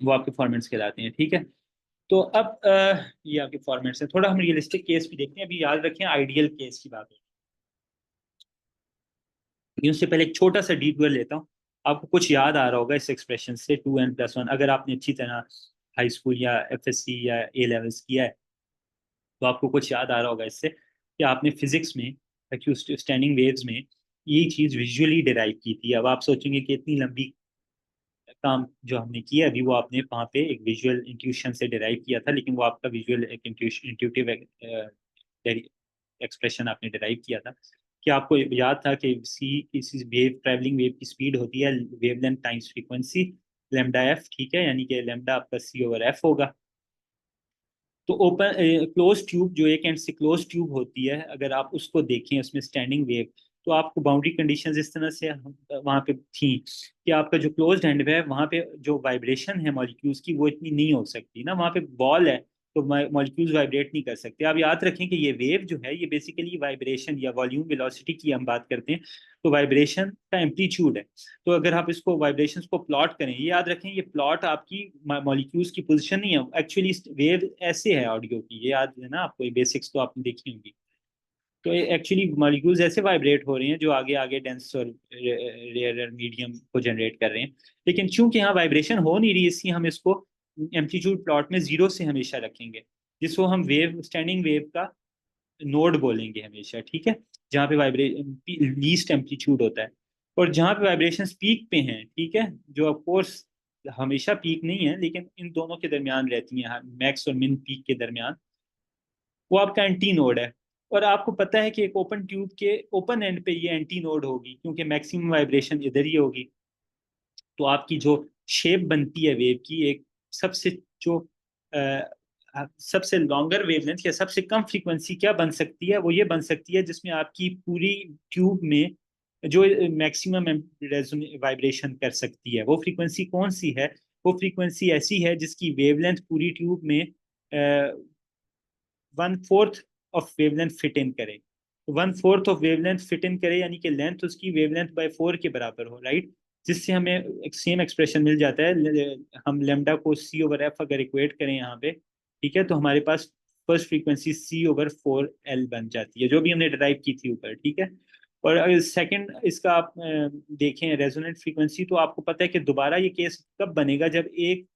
वो आपके फॉर्मेट्स कहलाते हैं, ठीक है। तो अब ये आपके फॉर्मेट्स हैं। थोड़ा हम रियलिस्टिक केस भी देखते हैं, अभी याद रखें आइडियल केस की बात है, लेकिन उससे पहले एक छोटा सा डीप लेता हूँ। आपको कुछ याद आ रहा होगा इस एक्सप्रेशन से 2n+1, अगर आपने अच्छी तरह हाई स्कूल या एफएससी या ए लेवल्स किया है तो आपको कुछ याद आ रहा होगा इससे, कि आपने फिजिक्स में स्टैंडिंग वेव्स में ये चीज़ विजुअली डिराइव की थी। अब आप सोचेंगे कि इतनी लंबी काम जो हमने किया अभी, वो आपने वहाँ पे एक विजुअल इंट्यूशन से डिराइव किया था, लेकिन वो आपका विजुअल एक इंट्यूटिव एक्सप्रेशन आपने डिराइव किया था। कि आपको याद था कि सी किसी वेव ट्रैवलिंग वेव की स्पीड होती है wavelength times frequency, lambda F, ठीक है, यानी कि लेमडा आपका C/F होगा। तो ओपन क्लोज ट्यूब जो एक एंड से क्लोज ट्यूब होती है, अगर आप उसको देखें उसमें स्टैंडिंग वेव, तो आपको बाउंड्री कंडीशंस इस तरह से वहाँ पे थी कि आपका जो क्लोज्ड एंड है वहाँ पे जो वाइब्रेशन है मॉलिक्यूल्स की वो इतनी नहीं हो सकती ना, वहाँ पे बॉल है तो मॉलिक्यूल्स वाइब्रेट नहीं कर सकते। आप याद रखें कि ये वेव जो है ये बेसिकली वाइब्रेशन या वॉल्यूम वेलोसिटी की हम बात करते हैं, तो वाइब्रेशन का एम्पलीट्यूड है। तो अगर आप इसको वाइब्रेशंस को प्लॉट करें, ये याद रखें ये प्लॉट आपकी मॉलिक्यूल्स की पोजीशन नहीं है, एक्चुअली वेव ऐसे है ऑडियो की, ये याद है ना आपको, ये बेसिक्स तो आपने देखी होंगी। तो एक्चुअली मॉलिक्यूल्स ऐसे वाइब्रेट हो रहे हैं जो आगे आगे डेंस और रेयर मीडियम को जनरेट कर रहे हैं। लेकिन चूंकि यहाँ वाइब्रेशन हो नहीं रही, इसलिए हम इसको एम्पलीट्यूड प्लॉट में जीरो से हमेशा रखेंगे, जिसको हम वेव स्टैंडिंग वेव का नोड बोलेंगे हमेशा, ठीक है, जहाँ पे वाइब्रेशन लीस्ट एम्पलीट्यूड होता है। और जहाँ पे वाइब्रेशन पीक पे हैं, ठीक है, जो ऑफ कोर्स हमेशा पीक नहीं है लेकिन इन दोनों के दरमियान रहती हैं, मैक्स और मिन पीक के दरमियान, वो आपका एंटी नोड है। और आपको पता है कि एक ओपन ट्यूब के ओपन एंड पे ये एंटी नोड होगी क्योंकि मैक्सिमम वाइब्रेशन इधर ही होगी। तो आपकी जो शेप बनती है वेव की, एक सबसे जो सबसे लॉन्गर वेवलेंथ या सबसे कम फ्रीक्वेंसी क्या बन सकती है, वो ये बन सकती है जिसमें आपकी पूरी ट्यूब में जो मैक्सिमम वाइब्रेशन कर सकती है, वो फ्रीक्वेंसी कौन सी है? वो फ्रीक्वेंसी ऐसी है जिसकी वेवलेंथ पूरी ट्यूब में 1/4 ऑफ वेवलेंथ फिट इन करे। 1/4 ऑफ वेवलेंथ फिट इन करे यानी कि लेंथ उसकी वेवलेंथ बाय 4 के बराबर हो, राइट? जिससे हमें एक सेम एक्सप्रेशन मिल जाता है। हम लेमडा को सी ओवर एफ अगर इक्वेट करें यहाँ पे, ठीक है, तो हमारे पास फर्स्ट फ्रीक्वेंसी सी ओवर 4 एल बन जाती है, जो भी हमने डिराइव की थी ऊपर, ठीक है। और अगर सेकंड इसका आप देखें रेजोनेंट फ्रीक्वेंसी, तो आपको पता है कि दोबारा ये केस कब बनेगा, जब एक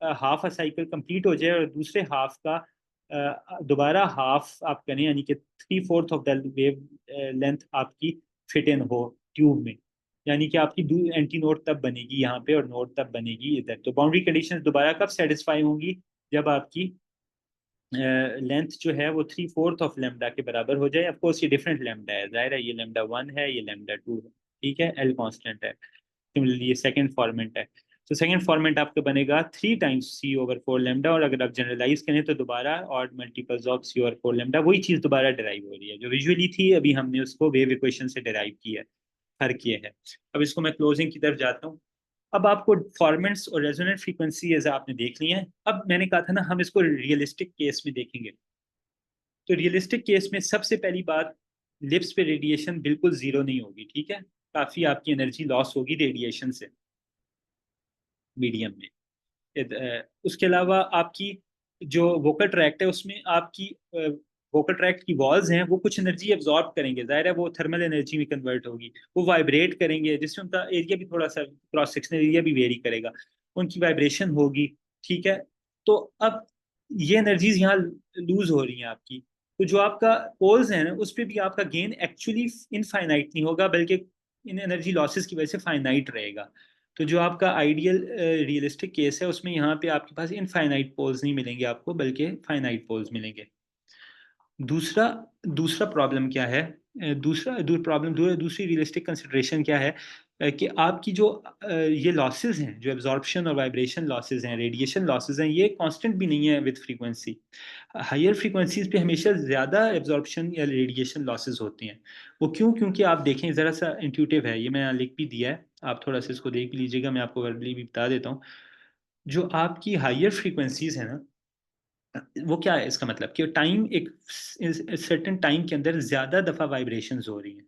हाफ अ साइकिल कंप्लीट हो जाए और दूसरे हाफ का दोबारा हाफ आप करें, यानी कि 3/4 ऑफ द वेव लेंथ आपकी फिट इन हो ट्यूब में, यानी कि आपकी एंटी नोड तब बनेगी यहाँ पे और नोड तब बनेगी इधर। तो बाउंड्री कंडीशंस दोबारा कब सेटिस्फाई होंगी? जब आपकी लेंथ जो है वो 3/4 ऑफ लेमडा के बराबर हो जाए। ऑफकोर्स ये डिफरेंट लेमडा है, जाहिर है, ये लेमडा 1 है, ये लेमडा 2 है, ठीक है, एल कांस्टेंट है। सिमिलरली ये सेकंड फॉर्मेट है। तो सेकंड फॉर्मेट आपका बनेगा 3 टाइम्स C/4 लेमडा, और अगर आप जनरलाइज करें तो दोबारा और मल्टीपल्स ऑफ C/4 लेमडा, वही चीज़ दोबारा डिराइव हो रही है जो विजुअली थी, अभी हमने उसको वेव इक्वेशन से डिराइव किया है, फर्क ये है। अब इसको मैं क्लोजिंग की तरफ जाता हूँ। अब आपको फॉर्मेट्स और रेजोनेंट फ्रीक्वेंसी ऐसा आपने देख ली है। अब मैंने कहा था ना हम इसको रियलिस्टिक केस में देखेंगे। तो रियलिस्टिक केस में सबसे पहली बात, लिप्स पे रेडिएशन बिल्कुल जीरो नहीं होगी, ठीक है, काफी आपकी एनर्जी लॉस होगी रेडिएशन से मीडियम में। उसके अलावा आपकी जो वोकल ट्रैक्ट है उसमें आपकी वोकल ट्रैक्ट की वॉल्स हैं वो कुछ एनर्जी एब्जॉर्ब करेंगे, जाहिर है वो थर्मल एनर्जी में कन्वर्ट होगी, वो वाइब्रेट करेंगे जिससे उनका एरिया भी थोड़ा सा, क्रॉस सेक्शनल एरिया भी वेरी करेगा, उनकी वाइब्रेशन होगी, ठीक है। तो अब ये एनर्जीज यहाँ लूज हो रही हैं आपकी, तो जो आपका पोल्स है ना उस पर भी आपका गेन एक्चुअली इनफाइनाइट नहीं होगा, बल्कि इन एनर्जी लॉसेस की वजह से फाइनाइट रहेगा। तो जो आपका आइडियल रियलिस्टिक केस है उसमें यहाँ पे आपके पास इनफाइनाइट पोल्स नहीं मिलेंगे आपको, बल्कि फाइनाइट पोल्स मिलेंगे। दूसरा दूसरा प्रॉब्लम क्या है? दूसरी रियलिस्टिक कंसिडरेशन क्या है? कि आपकी जो ये लॉसेस हैं, जो एब्जॉर्प्शन और वाइब्रेशन लॉसेस हैं, रेडिएशन लॉसेस हैं, ये कांस्टेंट भी नहीं है विद फ्रीक्वेंसी। हायर फ्रीक्वेंसीज पे हमेशा ज़्यादा एब्जॉर्प्शन या रेडिएशन लॉसेस होती हैं। वो क्यों? क्योंकि आप देखें, ज़रा सा इंट्यूटिव है, ये मैं यहाँ लिख भी दिया है, आप थोड़ा सा इसको देख भी लीजिएगा, मैं आपको वर्बली भी बता देता हूँ। जो आपकी हायर फ्रीक्वेंसीज है ना, वो क्या है इसका मतलब कि टाइम एक सर्टेन टाइम के अंदर ज्यादा दफा वाइब्रेशंस हो रही हैं।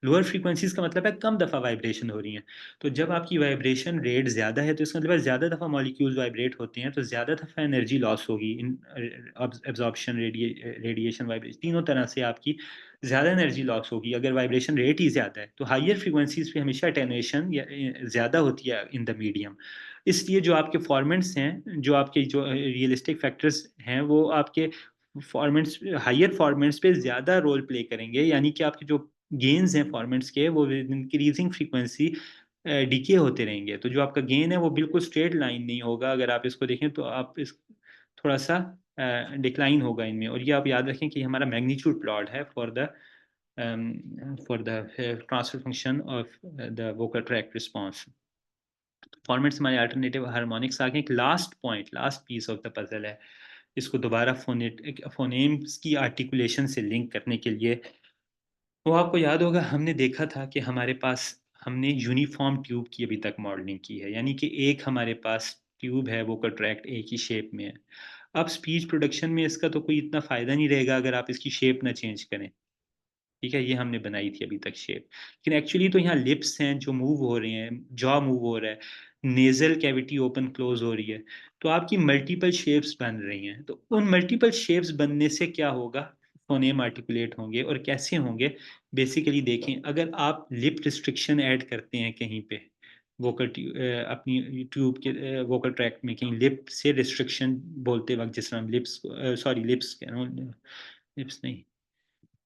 लोअर फ्रीक्वेंसीज का मतलब है कम दफा वाइब्रेशन हो रही हैं। तो जब आपकी वाइब्रेशन रेट ज्यादा है तो इसका मतलब है ज्यादा दफा मॉलिक्यूल्स वाइब्रेट होते हैं, तो ज्यादा दफा एनर्जी लॉस होगी इन एब्जॉर्प्शन, रेडिएशन, वाइब्रेशन, तीनों तरह से आपकी ज्यादा एनर्जी लॉस होगी अगर वाइब्रेशन रेट ही ज्यादा है। तो हायर फ्रीक्वेंसीज पे हमेशा अटेन्यूएशन ज्यादा होती है इन द मीडियम। इसलिए जो आपके फॉर्मेट्स हैं, जो आपके जो रियलिस्टिक फैक्टर्स हैं, वो आपके फॉर्मेट्स, हायर फॉर्मेट्स पे ज़्यादा रोल प्ले करेंगे, यानी कि आपके जो गेन्स हैं फॉर्मेट्स के, वो इंक्रीजिंग फ्रीक्वेंसी डीके होते रहेंगे। तो जो आपका गेन है वो बिल्कुल स्ट्रेट लाइन नहीं होगा, अगर आप इसको देखें तो आप इस थोड़ा सा डिक्लाइन होगा इनमें। और ये आप याद रखें कि हमारा मैग्नीट्यूड प्लॉट है for the transfer function of the vocal tract response. Formats हमारे अल्टरनेटिव हार्मोनिक्स आ गए। एक last point, last piece of the puzzle है, इसको दोबारा फोनेम्स की आर्टिकुलेशन से लिंक करने के लिए वो आपको याद होगा हमने देखा था कि हमारे पास हमने यूनिफॉर्म ट्यूब की अभी तक मॉडलिंग की है, यानी कि एक हमारे पास ट्यूब है, वोकल ट्रैक्ट एक ही शेप में है। अब स्पीच प्रोडक्शन में इसका तो कोई इतना फ़ायदा नहीं रहेगा अगर आप इसकी शेप ना चेंज करें। ठीक है, ये हमने बनाई थी अभी तक शेप। लेकिन एक्चुअली तो यहाँ लिप्स हैं जो मूव हो रहे हैं, जॉ मूव हो रहा है, नेज़ल कैविटी ओपन क्लोज़ हो रही है। तो आपकी मल्टीपल शेप्स बन रही हैं। तो उन मल्टीपल शेप्स बनने से क्या होगा? फ़ोनेम आर्टिकुलेट होंगे और कैसे होंगे? बेसिकली देखें, अगर आप लिप रिस्ट्रिक्शन ऐड करते हैं कहीं पे, अपनी ट्यूब के वोकल ट्रैक्ट में कहीं लिप से रिस्ट्रिक्शन बोलते वक़्त, जिस तरह हम लिप्स कह रहा हूँ, लिप्स नहीं,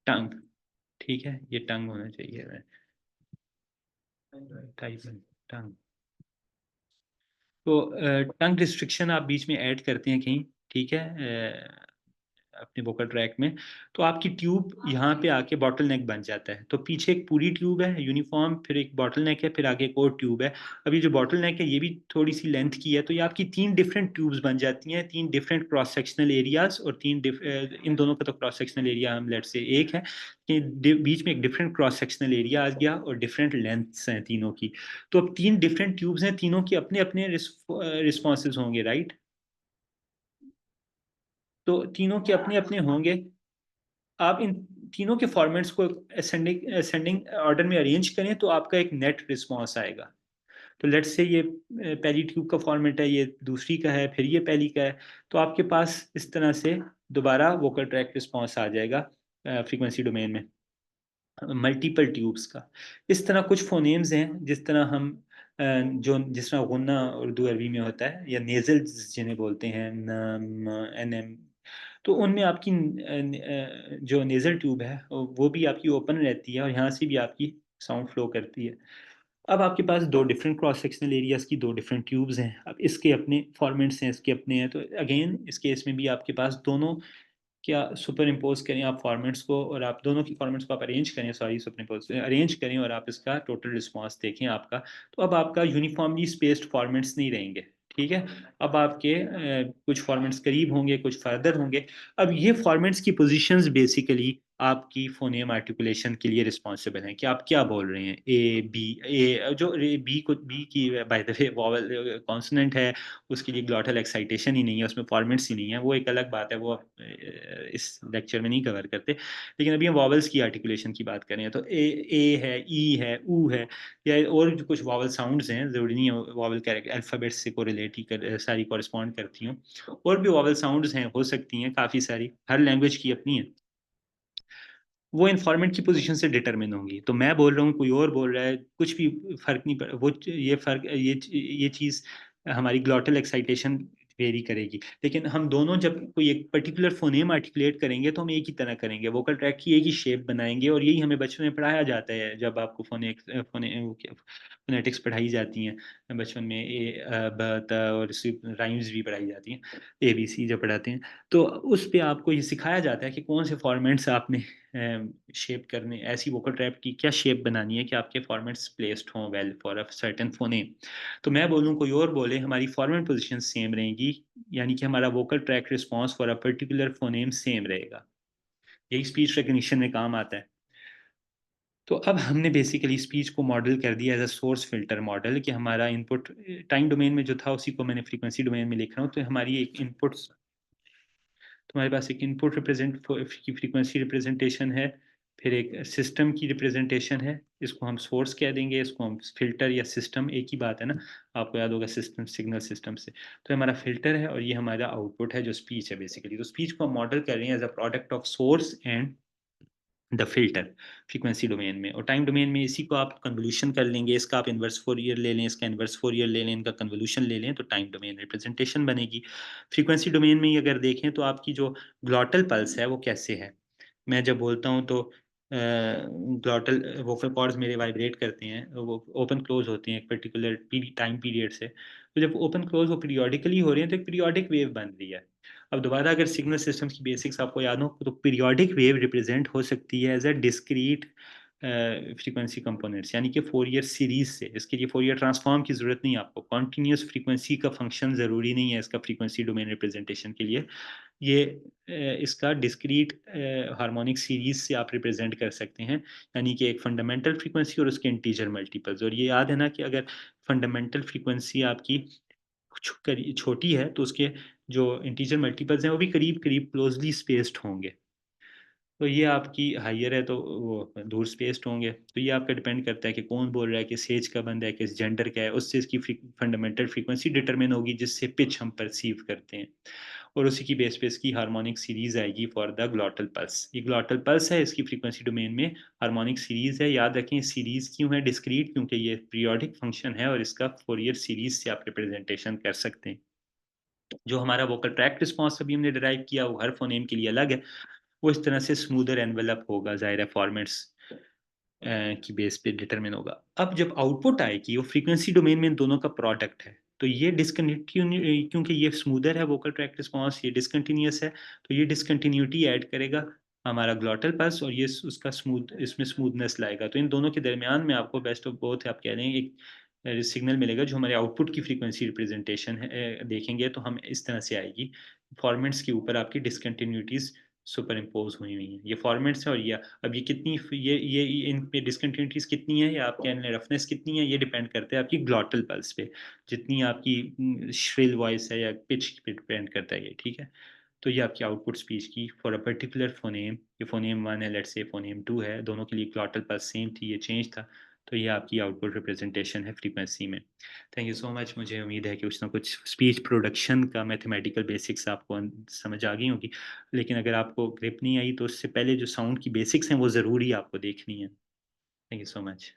टंग। ठीक है, ये टंग होना चाहिए, टाइप टंग। तो टंग रिस्ट्रिक्शन आप बीच में ऐड करते हैं कहीं, ठीक है, अपने वोकल ट्रैक में, तो आपकी ट्यूब यहाँ पे आके बॉटल नेक बन जाता है। तो पीछे एक पूरी ट्यूब है यूनिफॉर्म, फिर एक बॉटल नेक है, फिर आगे एक और ट्यूब है। अभी जो बॉटल नेक है ये भी थोड़ी सी लेंथ की है, तो ये आपकी तीन डिफरेंट ट्यूब्स बन जाती हैं, तीन डिफरेंट क्रॉस सेक्शनल एरियाज, और इन दोनों का तो क्रॉस सेक्शनल एरिया हम लेट से एक है कि बीच में एक डिफरेंट क्रॉस सेक्शनल एरिया आ गया और डिफरेंट लेंथ्स हैं तीनों की। तो अब तीन डिफरेंट ट्यूब्स हैं, तीनों की अपने अपने रिस्पॉन्सेज होंगे, राइट? तो तीनों के अपने अपने होंगे। आप इन तीनों के फॉर्मेट्स को असेंडिंग असेंडिंग ऑर्डर में अरेंज करें तो आपका एक नेट रिस्पॉन्स आएगा। तो लेट्स से ये पहली ट्यूब का फॉर्मेट है, ये दूसरी का है, फिर ये पहली का है। तो आपके पास इस तरह से दोबारा वोकल ट्रैक रिस्पॉन्स आ जाएगा फ्रीक्वेंसी डोमेन में, मल्टीपल ट्यूब्स का। इस तरह कुछ फोनेम्स हैं जिस तरह हम जो जिस तरह गुन्ना उर्दू अरबी में होता है, या नेजल जिन्हें बोलते हैं, न, म, एन, एम। तो उनमें आपकी जो नेजल ट्यूब है वो भी आपकी ओपन रहती है और यहाँ से भी आपकी साउंड फ्लो करती है। अब आपके पास दो डिफरेंट क्रॉस सेक्शनल एरियाज की दो डिफरेंट ट्यूब्स हैं, अब इसके अपने फॉर्मेट्स हैं, इसके अपने हैं। तो अगेन इस केस में भी आपके पास दोनों क्या सुपर इम्पोज करें आप फॉर्मेट्स को, और आप दोनों की फॉर्मेट्स को आप अरेंज करें, सॉरी सुपर इम्पोज अरेंज करें, और आप इसका टोटल रिस्पॉन्स देखें आपका। तो अब आपका यूनिफॉर्मली स्पेस्ड फॉर्मेट्स नहीं रहेंगे। ठीक है, अब आपके कुछ फॉर्मेट्स करीब होंगे, कुछ फर्दर होंगे। अब ये फॉर्मेट्स की पोजीशंस बेसिकली आपकी फोनेम आर्टिकुलेशन के लिए रिस्पॉन्सिबल हैं कि आप क्या बोल रहे हैं। ए बी, ए जो बी को बी की by the way vowel consonant है, उसके लिए ग्लॉटल एक्साइटेशन ही नहीं है, उसमें फॉर्मेट्स ही नहीं है, वो एक अलग बात है, वो इस लेक्चर में नहीं कवर करते। लेकिन अभी हम वॉवल्स की आर्टिकुलेशन की बात करें तो ए है, ई है, ऊ है, या और जो कुछ वॉवल साउंड्स हैं, ज़रूरी नहीं है वॉवल कैरेक्टर अल्फ़ाबेट्स से कोरिलेट ही सारी कॉरेस्पॉन्ड करती हूँ। और भी वॉवल साउंड्स हैं, हो सकती हैं काफ़ी सारी, हर लैंग्वेज की अपनी है। वो इन्फॉर्मेंट की पोजीशन से डिटरमिन होंगी। तो मैं बोल रहा हूँ, कोई और बोल रहा है, कुछ भी फर्क नहीं पड़ वो ये फर्क ये चीज़ हमारी ग्लॉटल एक्साइटेशन वेरी करेगी। लेकिन हम दोनों जब कोई एक पर्टिकुलर फोनेम आर्टिकुलेट करेंगे तो हम एक ही तरह करेंगे, वोकल ट्रैक की एक ही शेप बनाएंगे, और यही हमें बचपन में पढ़ाया जाता है जब आपको फोनेटिक्स पढ़ाई जाती हैं बचपन में, ब त, और राइम्स भी पढ़ाई जाती हैं, ए बी सी जब पढ़ाते हैं। तो उस पे आपको ये सिखाया जाता है कि कौन से फॉर्मेट्स आपने शेप करने, ऐसी वोकल ट्रैप की क्या शेप बनानी है कि आपके फॉर्मेट्स प्लेस्ड हों well for a certain phoneme. तो मैं बोलूँ, कोई और बोले, हमारी फॉर्मेट पोजीशन सेम रहेगी, यानी कि हमारा vocal track response for a particular phoneme same रहेगा। यही स्पीच रिकग्निशन में काम आता है। तो अब हमने बेसिकली स्पीच को मॉडल कर दिया as a source filter model, कि हमारा इनपुट टाइम डोमेन में जो था उसी को मैंने फ्रीक्वेंसी डोमेन में लिख रहा हूँ। तो हमारी एक इनपुट, तुम्हारे पास एक इनपुट रिप्रेजेंट की फ्रीक्वेंसी रिप्रेजेंटेशन है, फिर एक सिस्टम की रिप्रेजेंटेशन है, इसको हम सोर्स कह देंगे, इसको हम फिल्टर या सिस्टम, एक ही बात है ना, आपको याद होगा सिस्टम सिग्नल सिस्टम से। तो हमारा फिल्टर है और ये हमारा आउटपुट है जो स्पीच है बेसिकली। तो स्पीच को हम मॉडल कर रहे हैं as a product of source and the filter frequency domain में। और टाइम डोमेन में इसी को आप कन्वोल्यूशन कर लेंगे, इसका आप इन्वर्स फोरियर ले लें, इसका इन्वर्स फोरियर ले लें, इनका कन्वोल्यूशन ले लें, तो टाइम डोमेन रिप्रेजेंटेशन बनेगी। फ्रीक्वेंसी डोमेन में अगर देखें तो आपकी जो ग्लॉटल पल्स है वो कैसे है, मैं जब बोलता हूँ तो ग्लॉटल वोकल कॉर्ड्स मेरे वाइब्रेट करते हैं, वो ओपन क्लोज होते हैं एक पर्टिकुलर टाइम पीरियड से। तो जब ओपन क्लोज वो पीरियोडिकली हो रहे हैं तो एक पीरियोडिक वेव बन रही है। अब दोबारा अगर सिग्नल सिस्टम्स की बेसिक्स आपको याद हो तो पीरियोडिक वेव रिप्रेजेंट हो सकती है as a discrete frequency components, यानी कि फोरियर सीरीज से। इसके लिए फोरियर ट्रांसफॉर्म की ज़रूरत नहीं है आपको, कॉन्टीन्यूस फ्रीक्वेंसी का फंक्शन ज़रूरी नहीं है इसका फ्रीक्वेंसी डोमेन रिप्रेजेंटेशन के लिए। ये इसका डिस्क्रीट हार्मोनिक सीरीज से आप रिप्रेजेंट कर सकते हैं, यानी कि एक फंडामेंटल फ्रीक्वेंसी और उसके इंटीजर मल्टीपल्स। और ये याद है ना कि अगर फंडामेंटल फ्रीक्वेंसी आपकी छोटी है तो उसके जो इंटीजर मल्टीपल्स हैं वो भी करीब करीब क्लोजली स्पेस्ड होंगे। तो ये आपकी हाइयर है तो वो दूर स्पेस्ड होंगे। तो ये आपका डिपेंड करता है कि कौन बोल रहा है, किस एज का बंदा है, किस जेंडर का है, उससे इसकी फंडामेंटल फ्रीक्वेंसी डिटरमिन होगी जिससे पिच हम परसीव करते हैं। और उसी की बेस पे इसकी हार्मोनिक सीरीज आएगी फॉर द ग्लॉटल पल्स। ये ग्लॉटल पल्स है, इसकी फ्रीक्वेंसी डोमेन में हार्मोनिक सीरीज है। याद रखें सीरीज क्यों है डिस्क्रीट, क्योंकि ये पीरियोडिक फंक्शन है और इसका फोरियर सीरीज से आप रिप्रेजेंटेशन कर सकते हैं। जो हमारा वोकल ट्रैक रिस्पॉन्स अभी हमने डिराइव किया वो हर फोनेम के लिए अलग है। वो इस तरह से स्मूदर एनवेलप होगा, ज़ाहिर है फॉर्मेट्स की बेस पे डिटरमिन होगा। अब जब आउटपुट आएगी वो फ्रीक्वेंसी डोमेन में इन दोनों का प्रोडक्ट है। तो ये डिसकंटिन्यू, क्योंकि ये स्मूदर है वोकल ट्रैक रिस्पॉन्स, ये डिसकंटिन्यूस है, तो ये डिसकंटिन्यूटी ऐड करेगा हमारा ग्लॉटल पल्स और ये उसका स्मूथ, इसमें स्मूथनेस लाएगा। तो इन दोनों के दरमियान में आपको बेस्ट ऑफ बोथ आप कह रहे हैं एक सिग्नल मिलेगा जो हमारे आउटपुट की फ्रीक्वेंसी रिप्रेजेंटेशन है। देखेंगे तो हम इस तरह से आएगी, फॉर्मेट्स के ऊपर आपकी डिसकंटिन्यूटीज सुपर इम्पोज हुई हैं। ये फॉर्मेट्स है। और ये अब ये कितनी, ये इन पे डिसकंटिन्यूटीज कितनी है या आपके रफनेस कितनी है, ये डिपेंड करता है आपकी ग्लॉटल पल्स पे, जितनी आपकी श्रिल वॉइस है या पिच पे डिपेंड करता है ये, ठीक है। तो ये आपकी आउटपुट स्पीच की फॉर अ पर्टिकुलर फोनेम, ये फोनेम 1 है, लेट्स से फोनेम 2 है, दोनों के लिए ग्लॉटल पल्स सेम थी, ये चेंज था। तो ये आपकी आउटपुट रिप्रेजेंटेशन है फ्रीक्वेंसी में। Thank you so much. मुझे उम्मीद है कि कुछ ना कुछ स्पीच प्रोडक्शन का मैथमेटिकल बेसिक्स आपको समझ आ गई होगी। लेकिन अगर आपको ग्रिप नहीं आई तो उससे पहले जो साउंड की बेसिक्स हैं वो ज़रूरी आपको देखनी है। Thank you so much.